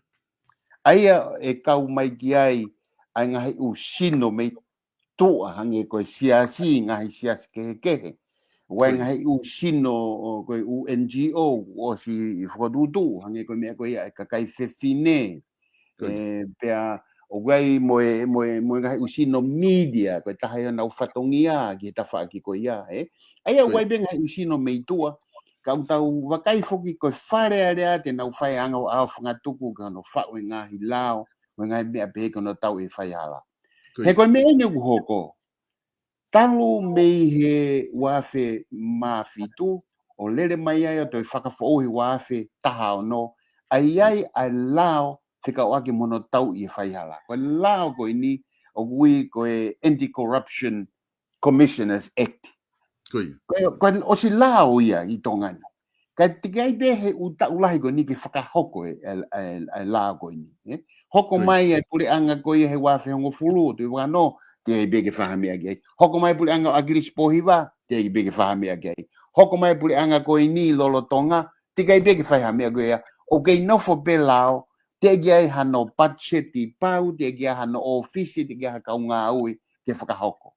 Aia e kau mai ki ai ngahi u sino meitua hange ko siasi ngahi siasi kehe. Wai ngahi u sino ko u NGO o si whadudu hange ko mea ko ia e kakai whewhine. Pea o gai moe ngahi u sino media ko tahai na ufatongia ki ta whaaki ko ia. Aia wai be ngahi u sino meitua. Kau tau wakai foki ko whare area te nau whai anga o au whangatuku ka no whau e ngahi lao o ngahi mea pehe ka no tau e whai hala. He koe mea ne uhoko. Talu mei he wafe mawhitu o lere mai ai o toi whakawhoohi wafe taha o no. Ai ai lao whika o ake mono tau i e whai hala. Koe lao koe ni o gui koe Anti-Corruption Commissioners Act. Koe o si lao ia i Tonga ni. Kai tikai be he ulahi koe ni ki whakahoko e lao koe ni. Hoko mai e pule'anga koe he wafe hongo fulu tu i wano te be ke whahamea ki ai. Hoko mai pule'anga o agiris pohiwa te be ke whahamea ki ai. Hoko mai pule'anga koe ni lolo Tonga tikai be ke whahamea koe ia. O kei nofo pe lao te ki ai hano patcheti pau te ki ai hano ofisi te ki ai haka NGAUE ke whakahoko.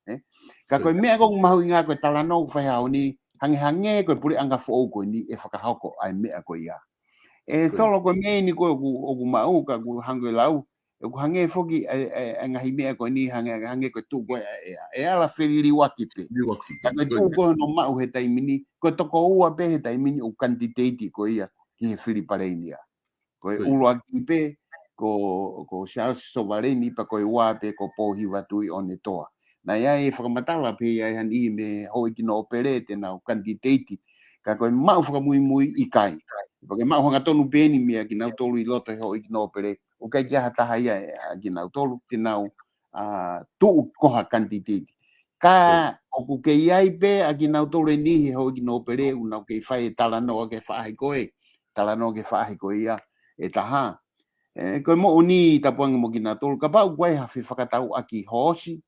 Ka koe mea kong mahu i ngā koe talanoa whaiau ni hange koe pule'anga fo koe ni e whakahoko ai mea koe ia. E solo koe mea ni koe oku mau ka koe hange lau. Oku hange foki ngahi mea koe ni hange koe tu koe e ala whiriri wakipe. Ka koe tu koe no mau he Taimi ni. Koe toko ua pe he Taimi ni o kantiteiti koe ia ki he whiripareinia. Koe ulo akipe ko Charles Sovareni pa koe wape ko pohi watui o ne toa. Na ia e whakamatala pe ia han i me hoi ki no operete na o kanditeiti. Ka koe mau whakamui i kai. Pake mau hanga tonu peni mea ki nau tolu i loto he hoi ki no operete. O kai kia hataha ia ki nau tolu ki nau tuu koha kanditeiti. Ka oku ke iai pe a ki nau tolu e nihi hoi ki no operete u nau kei whai e talanoa ke whaahi koe. Talanoa ke whaahi koe ia e taha. Koe mo uni tapuanga mo ki nau tolu. Ka pau koe hawhi whakatau aki hoosi.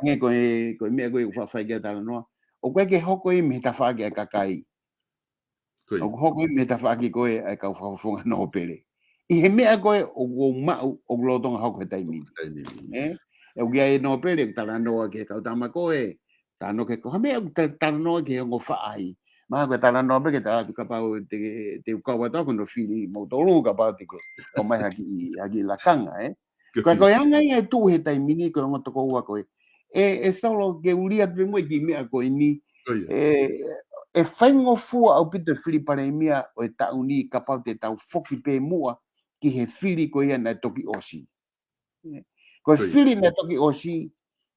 Nge koe mea koe whawhai kia talanoa. O koe ke hoko i me ta whaaki a kakai. O hoko i me ta whaaki koe a kau whawhunga no pere. I he mea koe o mau o glotonga hoko he Taimi. O kia e no pere talanoa ke kau tama koe. Tano ke koha mea talanoa ke hongo whaai. Maha koe talanoa pe ke talatu ka pau te ukaua toko no whiri mautolu ka pau te ke. O mai haki lakanga. Koe anga ia tu he Taimi ni koe ngotoko ua koe. E solo ke uria te mo ki mea koe ni e whaingo fua au pito whiri pareimia o e tau ni ka pau te tau foki pe mua ki he whiri koe ia na toki osi. Koe whiri na toki osi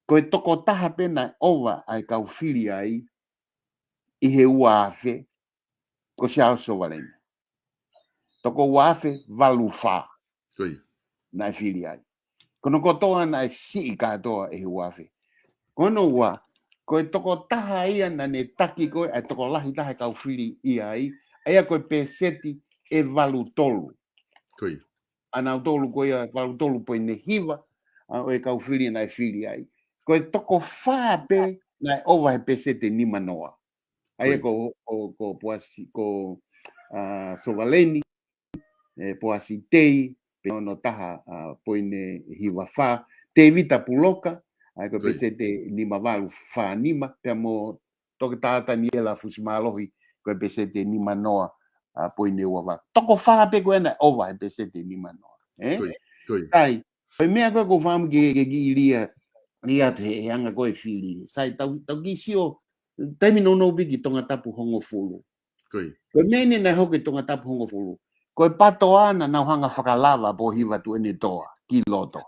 koe toko taha pena ova ai kau whiri ai i he uafe ko siao sovalena. Toko uafe valu wha na whiri ai. Kono kotoa na e si katoa e he uafe. Kono ua, koe toko taha ia na ne taki koe, ai toko lahi taha kau whiri ia ai, aia koe peseti e valu tolu. Ana tolu koe valu tolu poe ne hiva, o e kau whiri na e whiri ai. Koe toko whape na e ova he pesete ni manoa. Aia ko puasi, ko sovaleni, puasi tei, pe ono taha poe ne hiva wha, te vita puloka, ai ko pesete lima valu whanima pe mo toke tata ni ela fusimalohi ko pesete lima noa poine ua. Toko wha pe ko ena ova pesete lima noa. Sai, koe mea koe ko whamu ke lia te anga koe whiri. Sai, tau kisio, taimi no biki tonga tapu hongo fulu. Koe mene nei hoke tonga tapu hongo fulu. Koe PTOA na nau hanga whakalava po hiwa tu ene toa, ki loto.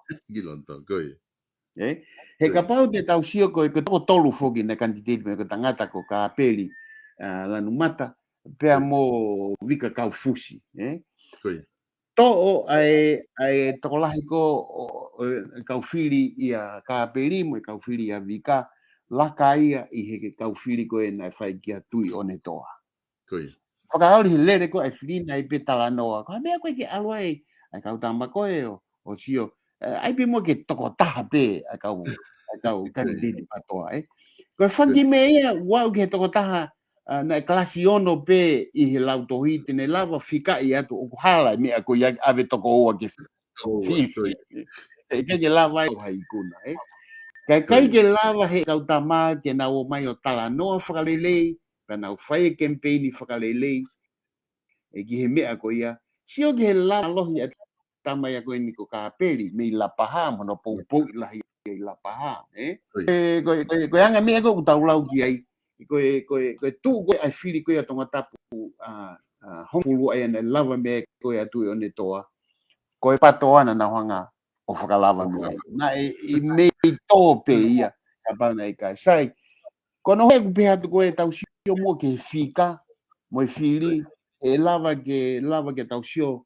He ka pau te tau sio koe toko tolu foki na kantiteti me ko tangata ko ka apeli lanu mata, pea mo vika kau fusi. To'o ai tokolahi ko kau whiri ia ka apeli mo kau whiri ia vika, laka ia i he kau whiri koe na whai kia tui one toa. Whakaori he lere ko ai whirina i pe talanoa. Ka mea koe ke aluai, ai kau tamba koe o sio. Ai pe mo ke toko taha pe ai kau kandidati patoa. Koe whangi me ia, wau ke toko taha na klasi ono pe i he lau tohi tene lava whika i atu o kuhala mea ko ia ave toko oa ke whiwhi. Ke lava i hai kuna. Kai ke lava he kau tama ke na o mai o talanoa whakalelei, ka nau whai campaign i whakalelei, e ki he mea ko ia, sio ki he lava lohi a tama ia koe ni ko ka apeli, me i lapaha, mono poupou i lahi i lapaha. Koe anga mea ko utaulau ki ai, koe tu koe ai whiri koe a tonga tapu hongfulu ai ana lava mea koe atu i one toa, koe PTOA na hanga o whakalava mea. Na i mei tō pe ia, ka pauna i kai. Sai, kono hei kupeha tu koe tau sio mua ke whika, mo i whiri, e lava ke tau sio,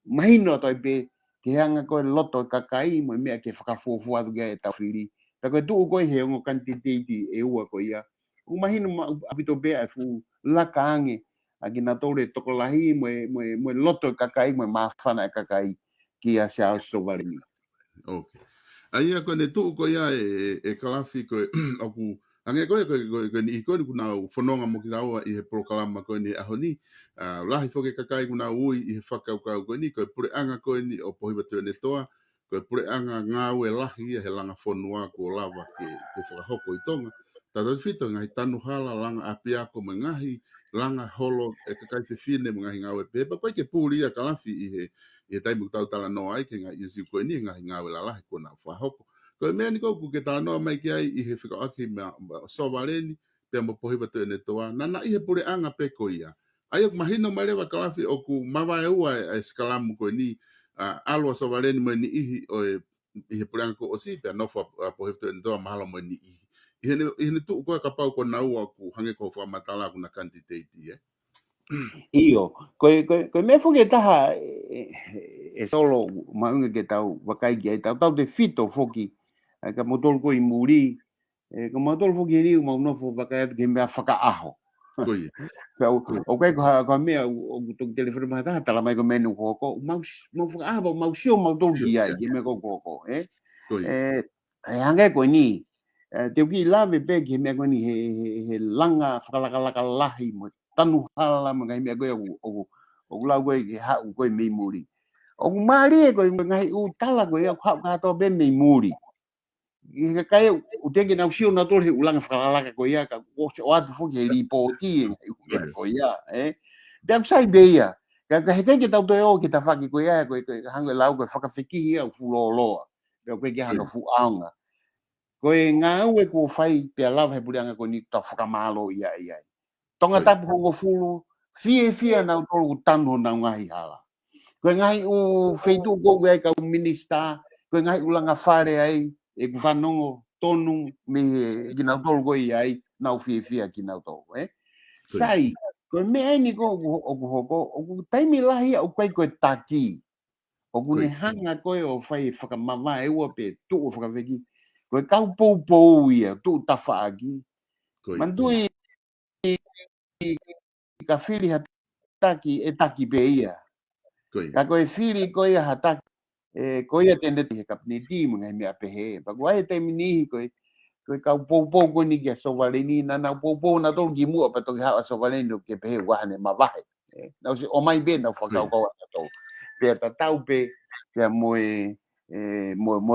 mahino toi pe, ke hanga koe loto kakai, mo i mea ke whakafofu atu kia e tau whiri. Ta koe tuu koe he ongo kantiteiti e ua koe ia. Mahino apito pe e fu laka ange, a ki na tore toko lahi, mo loto kakai, mo mawhana e kakai, ki a se au sovalini. Aia koe ne tuu koe ia e kalafi koe aku ange koe ni koe kuna whanonga mo ki raua i he POLOKALAMA koe ni ahoni lahi whoke kakai kuna ui i he whakaukau koe ni koe pule'anga koe ni o pohiwa tue ne toa koe pule'anga NGAUE lahi ia he langa whanua ko lava ke whakahoko i Tonga tata whito ngahi tanu hala langa apiako mo ngahi langa holo e kakai te whine mo ngahi NGAUE pepa koe ke pūri ia kalafi i he Taimi tau talanoa'i ke ngā isi koe ni ngahi NGAUE lalahi kona whahoko. Koe mea ni kouku ke talanoa mai ki ai i he whikaaki sovaleni pia mo pohiwa tue ne toa. Nana i he pule'anga pe ko ia. Ai ok mahino mai lewa kalafi o ku mawai ua e skalamu koe ni alua sovaleni mo ni ihi o i he pule'anga ko o si pia nofo pohiwa tue ne toa mahala mo ni ihi. I he tuu koe ka pau ko na ua ku hange ko whamatala kuna kantiteiti Iyo, koe me fuke taha e solo maunga ke tau wakai ki ai tau te fito foki ka motol ko i muri ka motol foki riu mau nofo wakai atu ke mea whakaaho o kai ko mea o tuk telefone maha taha tala mai ko menu koko mau whakaaho mau sio mau tol ki ai ke mea koko hange ko ni te uki lave pe ke mea ko ni he langa whakalaka lahi mo tanu hala mo ngai mea koe o lau koe ke hau koe mei muri. O MALIE koe ngai u tala koe au hau kato be mei muri. I kai u teke nau sio na tole ulanga whakalaka koe ia ka o atu fuki he ripoti koe ia. Te sai be ia. Ka he teke tau toe o ki ta whaki koe ia koe hango lau koe whakawhikihi au fuloloa. Pea koe ke hano fu aunga. Koe NGAUE ko whai pea lava he pule'anga koe ni tau whakamalo ia ia. Tonga tapu hongo fulu, fia na utolu tanu na ngahi hala. Koe ngahi u feitu ko ai ka minista, koe ngahi ulanga whare ai, e kuwhanongo tonu me kina utolu ko ai, na fia kina utolu. Sai, koe mea ni ko oku hoko, oku taimi lahi au koe taki. Oku ne hanga koe o whai whakamama e ua pe tu o whakaweki. Koe kau poupou ia, tu tawhaaki. Mandui ka whiri hataki e taki pe ia. Ka koe whiri koe hataki koe ia tende te he kapneti mo ngai mea pehe. Pa koe te minihi koe kau poupou koe ni kia sovaleni na nau poupou na tolu ki mua pa toki hawa sovaleni ke pehe wahane mawahe. Nau si o mai be nau whakau kau ata tau. Pea ta tau pe pea moe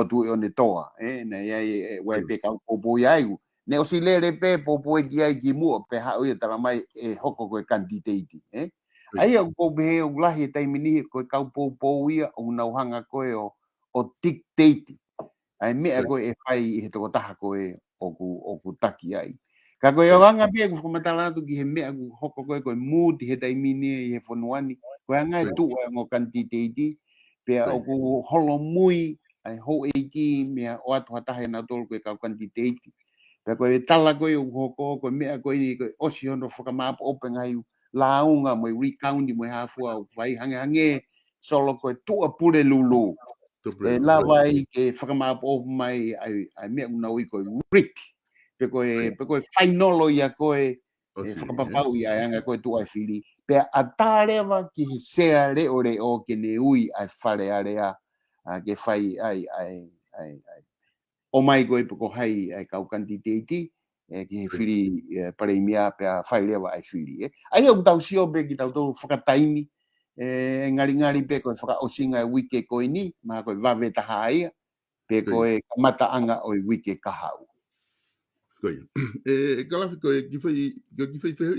tu o ne toa. Na iai wai pe kau poupou iaigu. Ne o si lere pe popo e ki ai ki mua pe hao ia tala mai e hoko koe kantiteiti. Ai o ko be o lahi taimi ni ko kau poupou ia o nauhanga koe o dictate. Ai mea koe e whai he toko taha koe o ku taki ai. Ka koe o anga pia ku whamatalatu ki he mea ku hoko koe mood he taimi ni i he whanuani. Koe anga e tu o ngō kantiteiti. Pea o ku holo mui ai ho eiki mea o atu hatahe na tolu koe kau kantiteiti. Pea koe tala koe o hoko koe mea koe ni koe osi hono Fakame'Apango'Ia launga mo recount mo hafua o vai hange solo ko tu apure lulu e lava i ke Fakame'Apango'Ia mai ai me una ui ko rick pe ko fainolo ia ko e whakapapau ia anga ko tu ai fili pe atareva ki sea le ore o ke ne ui ai fare area ke fai ai o mai ko ko hai ai kau kantiteiti ki fili pare mia pe fai lewa ai fili ai o tau sio be ki tau tau whakataimi ngari pe ko whaka osinga wike ko ini ma ko vave taha ia pe ko kamata anga o wike kahau Koi. Kalafi koe ki whai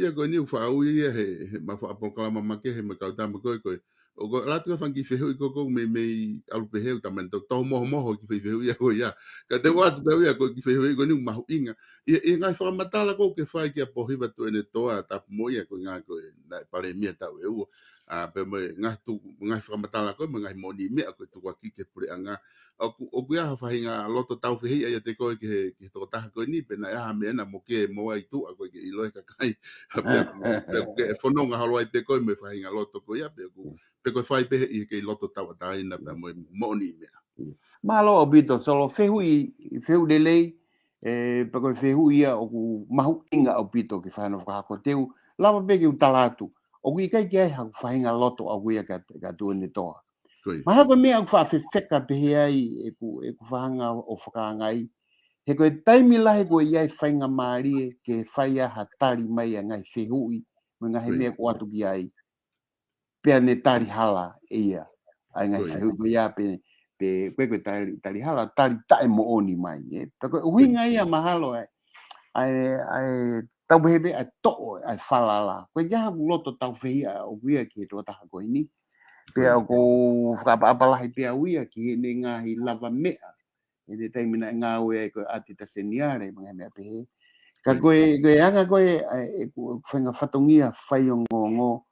ia koe ni whaau ia he POLOKALAMA make he makautama koe. O ko latu ka whangi whehui koko me alupe heu tamani tau moho ki whai ia koe ia. Ka te watu pēu ia koe ki whai koe ni mahu inga. I ngai whakamatala koe ke whai ki a pohiwa tu ene toa Tapuni koe ngā koe na pare mia tau e ua. Pe me ngai whakamatala koe me ngai moni mea koe tu waki ke pule'anga. O kuia whahinga loto tau whihi ai te koe ki he toko taha koe ni pe na aha me ana mo ke mo ai tu a koe ke iloe kakai. Pe ke whanonga halo ai pe koe me whahinga loto koe ia pe koe whai pe i ke loto tau ataina pe mo ni mea. Malo obito solo fehu lelei pe koe fehu ia o ku mahu inga obito ke whano whakako teu lava pe ke utalatu o ku ikai ki ai haku whahinga loto a kuia ka tuene toa. Maha koe mea ku whawhewheka pehe ai e ku whahanga o whakaangai. He koe taimi lahi koe iai whainga MALIE ke whaia ha tari mai a ngai whehui me ngahe mea ko atu ki ai. Pea ne tari hala ia ai ngai whehui koe ia pe koe tari hala tari tae mo oni mai. Pe koe uhinga ia mahalo ai tau behebe ai to'o ai whalala. Koe jaha ku loto tau whehia o kuia ki he toa taha koe ni. Pea ko whakapapalahi pea uia ki he NGAAHI lava mea. E te taimi na NGAUE ai koe ati ta seniare mga mea pehe. Ka koe anga koe whainga whatongia whai o ngō.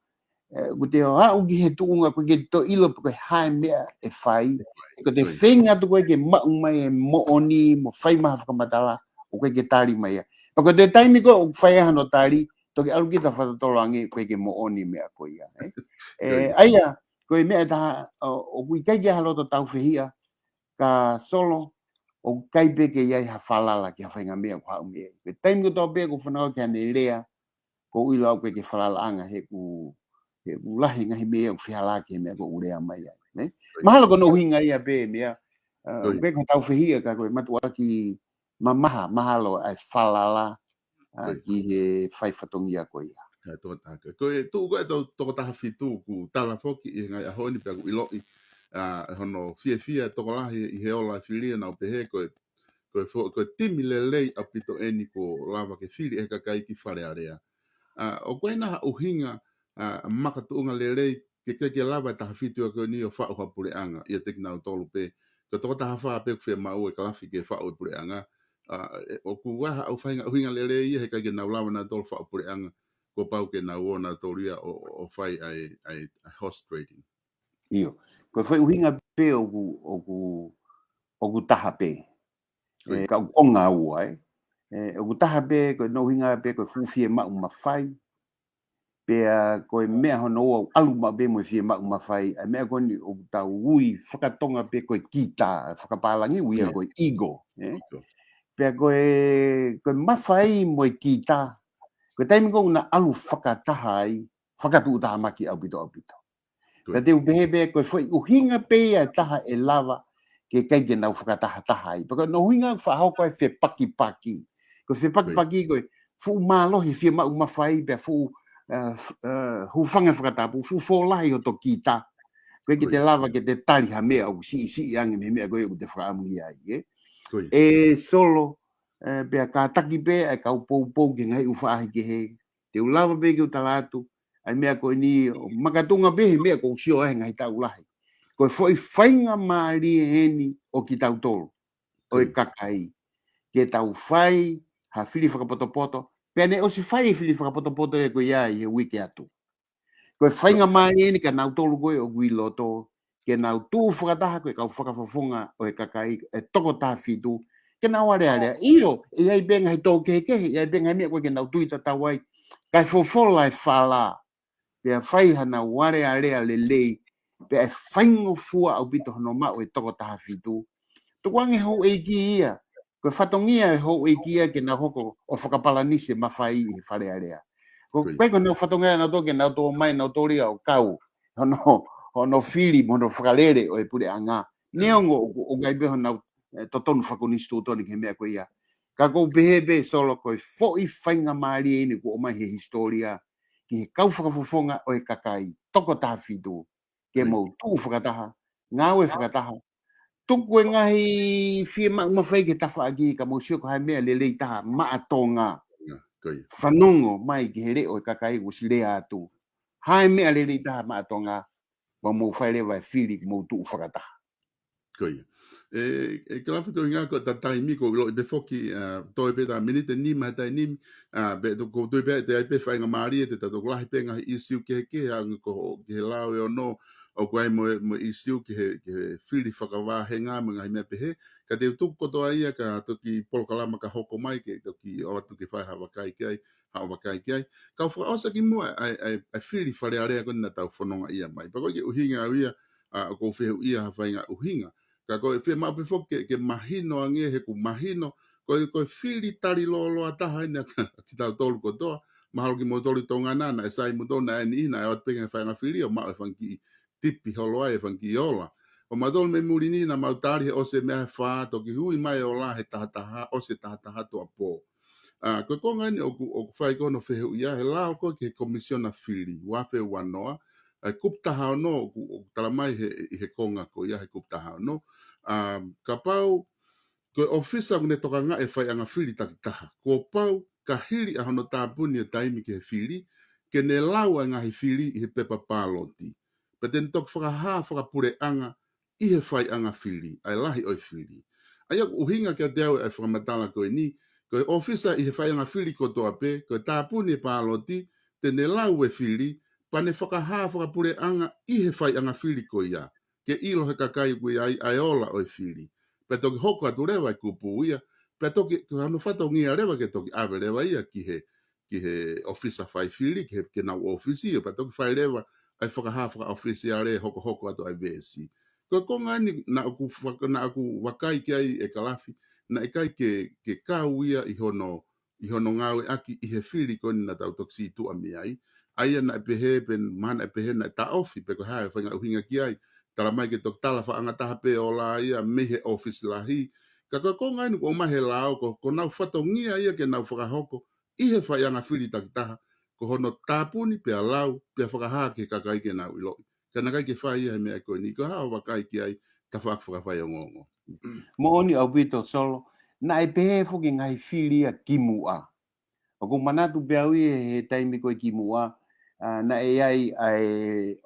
Ko te o uki he tuunga koe ke to ilo koe hae mea e whai. Ko te whenga tu koe ke mau mai e mo oni mo whai maha whakamatala o koe ke tari mai. Pa ko te taimi koe o whai hano tari toki alu ki ta whatatolo ange koe ke mo oni mea koe ia. Aia koe mea taha o kui kai kia haloto tau whehia ka solo o kai pe ke iai ha whalala ki ha whainga mea ko hau mea. Koe taimi ko tau pe ko whanau ki ane lea ko uila au koe ke whalala anga he ku lahi ngahi mea o whihala ki mea ko urea mai ai. Mahalo ko no hinga ia pe mea pe ko tau whehia ka koe matua ki mamaha mahalo ai whalala ki he whaifatongia ko ia. Koe tu koe toko taha whitu ku tala foki i ngai ahoni pe ku iloi hono fia toko lahi i he ola whilia na upehe koe timi lelei a pito eni ko lava ke whili e kakai ki whare area. O koe naha uhinga makatuunga lelei ke lava taha whitu a koe ni o whao ha pule'anga i a teki nau tolu pe. Ko toko taha wha pe ku whea mau e kalafi ke whao e pule'anga. O ku waha au whainga uhinga lelei he kai ke nau lava na tolu whao pule'anga. Ko pau ke na ona toria o fai ai horse trading. Iyo. Ko foi uhinga pe o ku taha pe. Ka onga ua o ku taha pe ko no hinga pe ko fufie ma Mafai. Pe ko mea hono alu ma be mo fie ma Mafai. A mea ko ni o tau ui whakatonga pe ko kita whakapalangi ui ko ego. Pe ko Mafai mo kita. Ko taimi ko una alu whakataha ai, whakatu taha maki au pito. Ka te upehebe ko foi uhinga pe a taha e lava ke kai ke nau whakataha ai. Paka no hinga whahoko e whe paki. Ko whe paki ko fu malohi whe mau Mafai pe fu hufanga whakatapu, fu wholahi o to kita. Koe ke te lava ke te tari ha mea au si ange me mea koe u te whaamungi ai. E solo pe ka taki pe e ka poupou ke ngai ufa ahi ke he te ulava pe ke utalatu ai mea ko ni makatunga be mea ko sio ai ngai tau lahi ko foi fainga MALIE heni o ki tau tolu o e kakai ke tau fai ha fili whakapoto pene o si fai fili whakapoto e ko ia i he wiki atu ko fainga MALIE heni ka nau tolu koe o gui loto ke nau tu whakataha koe kau whakafafunga o e kakai e toko taha fitu ke nau area iyo i ai benga hei tō kehe i ai benga hei mea koe ke nau tuita tawai kai fofola e whala pe fai hana ware area le lei pe faingo fua au bito hono ma o e toko taha fitu to wange ho e kia ko fatongia ho e kia ke na hoko o whakapalanisi Mafai i whare area ko pe ko no fatongia na to ke na to mai na to ria o kau hono fili hono whakalere o e pule'anga neongo o gai be hono totonu whakonistu toni ke mea ko ia ka ko behebe solo ko foi fainga MALIE ni ko o mai he historia ki kau whakafofonga o e kakai toko taha fitu ke mo tu whakataha NGAUE whakataha tuku e ngahi fie Mafai ke tafa aki ka mo sio ko hai mea lelei taha maa Tonga whanongo mai ki here o e kakai ko silea atu hai mea lelei taha maa Tonga wa mo whaere vai fili ki mo tu whakataha Koia. E kalafi ko ngā ko ta Taimi ko lo te FOKI toi pe ta minute ni ma ta ni be to ko toi pe te ai pe whainga MALIE te tato lahi pe ngahi isiu ke ko ke lawe o no o koe mo isiu ke whiri whakawāhenga mo ngahi mea pehe ka te utuku kotoa ia ka toki POLOKALAMA ka hoko mai ke toki o atu ke whai hawa kai kai ka whakaosa ki mua ai whiri whare area ko nina tau whanonga ia mai pa koe ke uhinga ia ko whihu ia hawhainga uhinga ka koe whia maupe foke ke mahino ange he ku mahino koe whiri tari lolo ataha ina ki tau tolu kotoa mahalo ki mo tolu tonga nana e sai mo tona e ni ina e wat penga whainga whiri o mau e whanki tipi holo ai e whanki ola o madol me murini na mautari o se mea wha toki hui mai o la he tahataha o se tahataha to a po koe konga ni o whai kono whihu ia he lao koe ke komisiona whiri wafe wanoa kuptaha no o talamai he konga ko ia he kuptaha no ka pau ko ofisa ne toka nga e whai anga whiri takitaha ko pau ka hiri a hono Tapuni e Taimi ke he whiri ke ne lau anga he whiri i he pepa paloti pe ten tok whakaha whakapule'anga i he whai anga whiri ai lahi oi whiri ai uhinga kia te au e whakamatala koe ni ko ofisa i he whai anga whiri ko toa pe ko Tapuni e paloti te ne lau e whiri pane whakaha whakapule'anga i he whai anga whiri ko ia ke ilo he kakai koe ai ola oi whiri pe toki hoko atu rewa i kupu ia pe toki hano whatongia rewa ke toki awe rewa ia ki he ofisa whai whiri ke nau ofisi pe toki whai rewa ai whakaha whaka ofisi a re hoko atu ai vesi ko konga ni na aku wakai ki ai e kalafi na e kai ke kau ia i hono NGAUE aki i he whiri ko ni na tau toksi tu a mi ai ai na pehe pen mana pehe na ta ofi pe ko hae whainga uhinga ki ai tala mai ke tok tala wha anga taha pe o la ia mehe office Lahi ka koe konga inu ko mahe lao ko nau whatongia ia ke nau whakahoko i he whai anga whiri takitaha ko hono Tapuni pe a lau pe a whakaha ke kakai ke nau ilo ka na kai ke whai ia he mea koe ni ko hao wakai ki ai ta whakawhai o ngongo mo oni au bito solo na e pehe foki ngai whiri a kimu'a o ko manatu beaui he Taimi koe kimu'a na e ai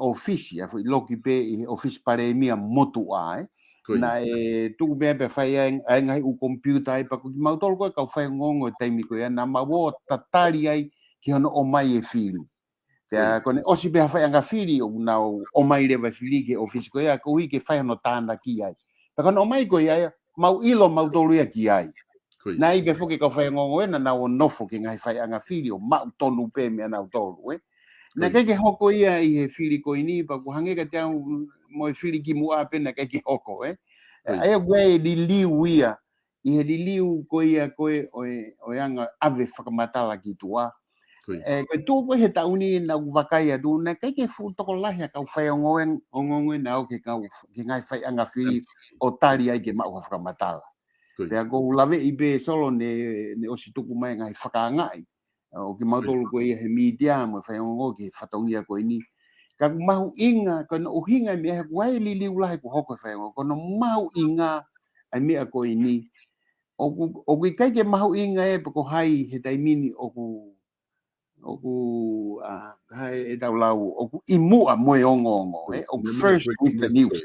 ofisi a foi loki pe i ofisi pare mia motu ai na e tu be be fai ai ngai u computer ai pa ko mau tol ko ka fai ngongo Taimi ko na ma wo tatari ai ki ono o mai e fili te ko ne osi be fai anga fili o na o mai le va fili ke ofisi ko ia ko wi ke fai no tanda ki ai pa ko no mai ko ia mau ilo mau tolu ia ki ai na i be fo ke ka fai ngongo na o nofo ke ngai fai anga fili o mau tolu pe me na tolu na ke hoko ia i he whiri ko ini pa ku hange ka te mo e whiri ki mua pena ke hoko ai gwe li liu ia i he li liu ko ia ko o anga ave whakamatala ki tua ko tu ko he tauni na wakai adu na ke fu to ko lahi ka whai ongoen na o ke ngai whai anga whiri o tari ai ke mau whakamatala pe ko lave i be solo ne o situku mai ngai whakaangai o ki mautolu ko ia he media mo fai ngo ki fatongia ko ini ka mau inga ko no hinga me he wai li li ula ko hoko fai ngo ko no mau inga ai me ko ini o ki kai ke mau inga e ko hai he Taimini o ku oku hai e tau lau oku imua moe ongo oku first with the news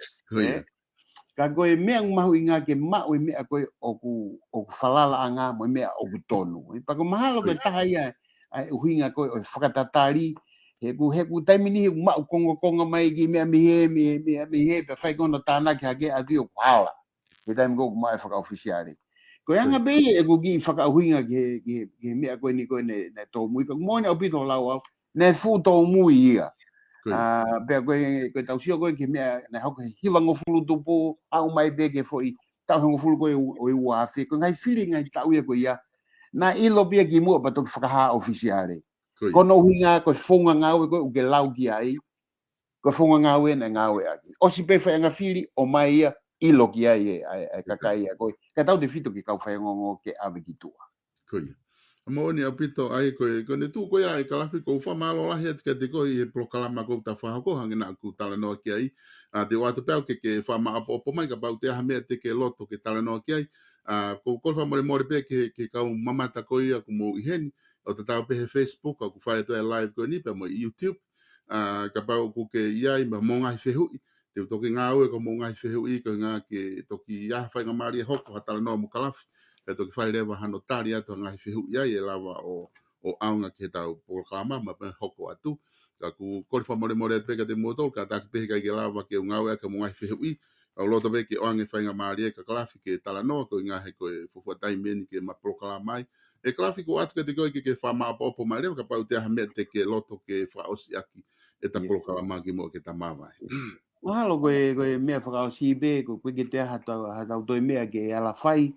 ka koe mea mahu inga ke mau mea koe oku falala anga mo mea oku tonu pa ko mahalo koe taha ia ai uhinga koe o whakatatari heku taimi ni heku mau konga mai ki mea mihe pa whai kono tāna ki hake atu o kuala he taimi koku mai whakaofisiari ko anga be e ko gi whakauhinga ke mea koe ni koe ne tōmui ka moene au pito lau au ne fu tōmui ia pe koe tau sio koe ke mea ne hauka hiwa ngofulu tupu au mai be ke foi tau ngofulu koe o i wafi ko ngai feeling ngai tau ia koe ia na ilo pia ki mua patok whakaha ofisiare kono hinga koe fonga ngawe koe uke lau ki ai koe fonga ngawe na ngawe aki osi pe whai anga fili o mai ia ilo ki ai kakai ia koe ka tau te fito ki kau whai ngongo ke awe ki tua koe Amoni au pito ai koe ne tu koe ai Kalafi ko fa malo lahi at te koe e POLOKALAMA ko ta fa ko hangina ku talanoa'i ai te watu pau ke fa ma apo mai ka pau te ha me te ke loto ke talanoa'i ai ko fa more pe ke kau mamata ko ia ku mo iheni o te tau pe Facebook ku fa to live ko ni pe mo YouTube ka pau ku ke ia ma mo ngai fehui te to ke NGAUE ko mo ngai fehui ko nga ke to ki ia fa nga MALIE hoko talanoa mo Kalafi e toki whai rewa hano tari atu ngai whihu ia e lawa o aunga ke tau POLOKALAMA ma pe hoko atu ka ku kori wha more atu peka te motol ka taki pehe kai ke lawa ke NGAUE ka mo ngai whihu i au loto pe ke oange whainga MALIE ka Kalafi ke talanoa ko ngahe ko e fufua Taimi ni ke ma POLOKALAMA ai e Kalafi ko atu ke te koe ke wha maa opo mai rewa ka pau te ahamea te ke loto ke wha osi aki e ta POLOKALAMA ki mo ke ta mawai mahalo koe mea whakaosi be ko koe ke te hatau toi mea ke ala whai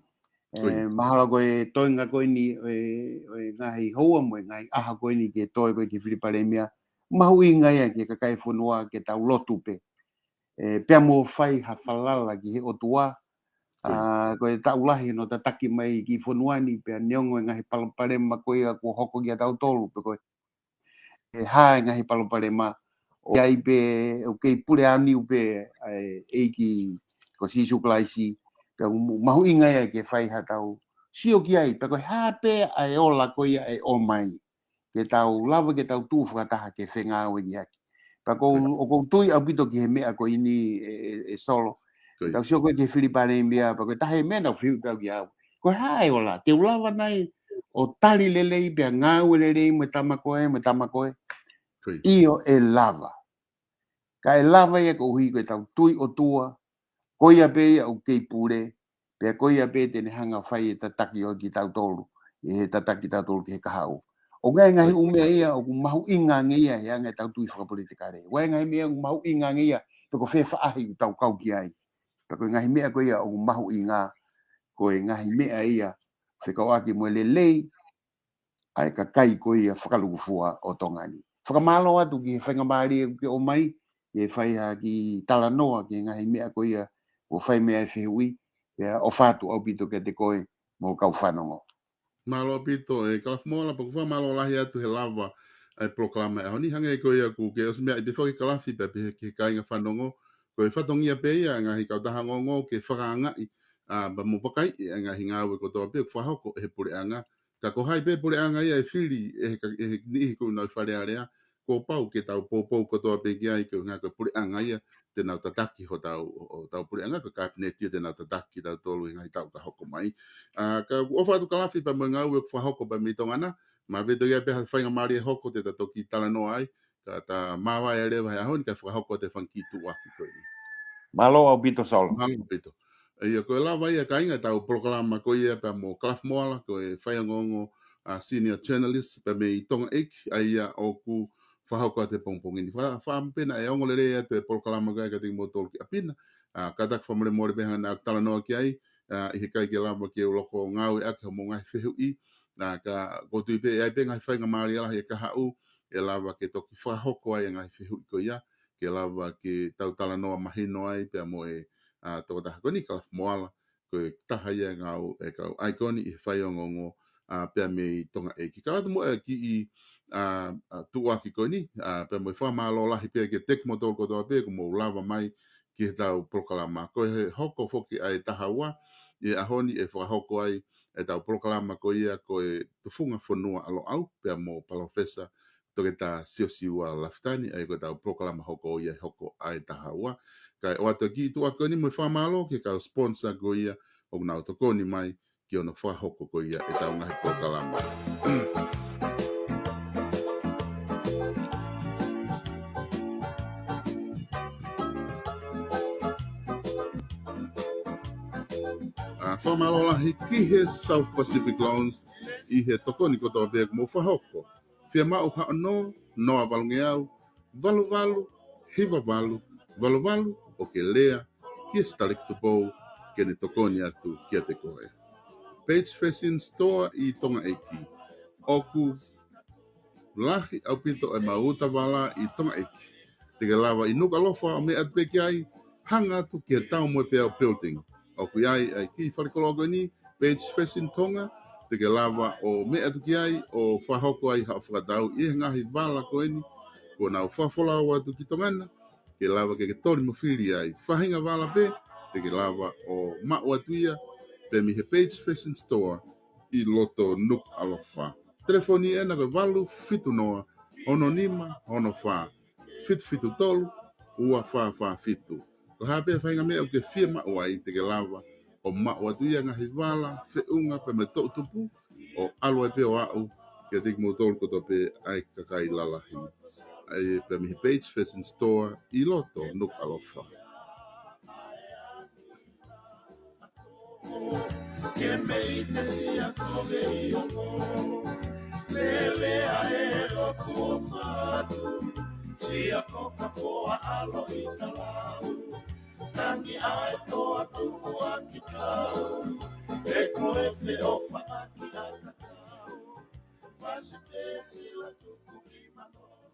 mahalo koe Tonga koe ni ngahi hoa mo ngahi aha koe ni ke toi koe ke whiripare mea mahu inga ia ke kakai whanua ke tau lotu pe pia mo whai ha whalala ki he otua koe tau lahi no ta taki mai ki whanua ni pia neongo ngahi palapare ma koe a ko hoko ki a tau tolu pe koe hae ngahi palapare ma o ai pe o kei pule ani upe eiki ko sisu klaisi mahu inga ia ke whai ha tau sio ki ai pe koe hape ai ola koe ia e o mai ke tau lava ke tau tu whakataha ke whenga o i aki pa ko o ko tui au pito ki he mea ko ini solo tau sio koe ke whiripare mea pa koe tahe mea nau whiu tau ki au koe hae ola te ulawa nai o tali lelei pia ngau lelei me tamakoe io e lava ka e lava ia ko hui koe tau tui o tua koia pe ia o kei pure pe koia pe te ne hanga whai e tataki o ki tau tolu e tataki tau tolu ki he kahau o ngai ngahi umea ia o mahu inga ngia ia ngai tau tui whakapolitikare wai ngai mea o mahu inga ngia pe ko whewa ahi tau kau ki ai pe koe ngahi mea koe ia o mahu inga koe ngahi mea ia whekau aki mo lelei ai ka kai koe ia whakalugufua o tongani whakamalo atu ki whainga MALIE ki o mai e whai ha ki talanoa ki ngahi mea koe ia o whai mea e whihui o whātu au pito ke te koe mo kau whanongo. Malo pito e Kalafi Moala pa kuwha malo lahi atu he lava ai POLOKALAMA e honi hange koe ia ku ke os mea i te whaki Kalafi pe ke kainga whanongo koe whatongia pe ia ngahi kau taha ngongo ke whakaanga'i ba mo pakai ngahi NGAUE ko toa pe whahoko he pule'anga ka ko hai pe pule'anga ia e whiri e nihi ko nau wharearea ko pau ke tau poupou ko toa pe ki ai ko ngā ko pule'anga ia te nau tataki ho tau pule'anga ko kapinetia te nau tataki tau tolu ngai tau ka hoko mai ka ofa tu Kalafi pa mo NGAUE ko hoko pa mi tongana ma vedo ia pe whainga MALIE hoko te toki talanoa'i ka ta Mafai e rewa hea honi ka whakahoko te whankitu waki koe ni. Malo au pito solo. Malo pito. Ia koe lawa ia ka inga tau POLOKALAMA koe ia pa mo Kalafi Moala koe whaiangongo senior journalist pa me i Tonga Eki a ia o ku whahoko te pongpongini. Whampena e ongo lere ia te POLOKALAMA koe ka te motol ki apina. Ka tak whamore more beha na talanoa ki ai. I he kai ke lawa ki e loko NGAUE ake mo ngai whihu i. Ka kotui pe ai pe ngai whainga MALIE ala he ka hau. E lawa ke toki whahoko ai ngai whihu i ko ia. Ke lawa ke tau talanoa mahino ai pe mo e tō taha koni Kalafi Moala koe taha ia ngau e kau aikoni i whaiongongo pia me i Tonga Eki. Ka atu mo e ki i tuaki koni pia mo i whamalo lahi pia ke tek motor ko toa pia ko mo lava mai ki he tau POLOKALAMA. Koe he hoko foki ai taha ua i ahoni e whakahoko ai e tau polokalama ko ia ko e tufunga whanua alo au pia mo palofesa toke ta siosiua lafitani ai ko tau polokalama hoko ia hoko ai tahaua kai o ato ki tu ako ni mo whamalo ke kau sponsor ko ia o nau tokoni mai ki ono whahoko ko ia e tau ngahi polokalama. Whamalo lahi kihe South Pacific Lounge i he tokoni ko tō vea mo whahoko. Fia mau ha'ano, noa valungeau, valu, hiva valu, o ke lea, kia stalik tupou, ke ne tokoni atu kia te koe. Page Fashion Store i Tonga Eiki. Oku lahi au pito e mauta wala i Tonga Eiki. Te ke lava i nuka lofa o me atpeki ai, hanga atu kia tau moe pea building. Oku iai ai ki wharekologo ni, Page Fashion Tonga, te ke lava o me atu ki ai, o whahoko ai hao whakatau, i ngahi wala koeni, ko nau whafola o atu ki tongana, ke lava ke tori mawhiri ai. Whahinga wala pe, te ke lava o mao atu ia, pe mi he Page Fashion Store, i loto nuk alofa. Telefoni e na koe walu, fitu noa, ono nima, ono wha, fitu tolu, ua wha fitu. Ko hape whainga mea o ke fia mao ai te ke lava o mao atu ia ngahi wala, whiunga pe me tau tupu, o alua pe o au, ke tiki mo tolu koto pe ai kakai lalahi. Ai pe mi he Page Fashion Store, i loto nuk alofa. Ke mei te sia Kovi i ongo, lelea e roku o whatu, sia koka foa alo i talau, tangi ai toa tomu'a ki tau, e koe whi o whaaki a kakau, wasi te sila tuku ki mano.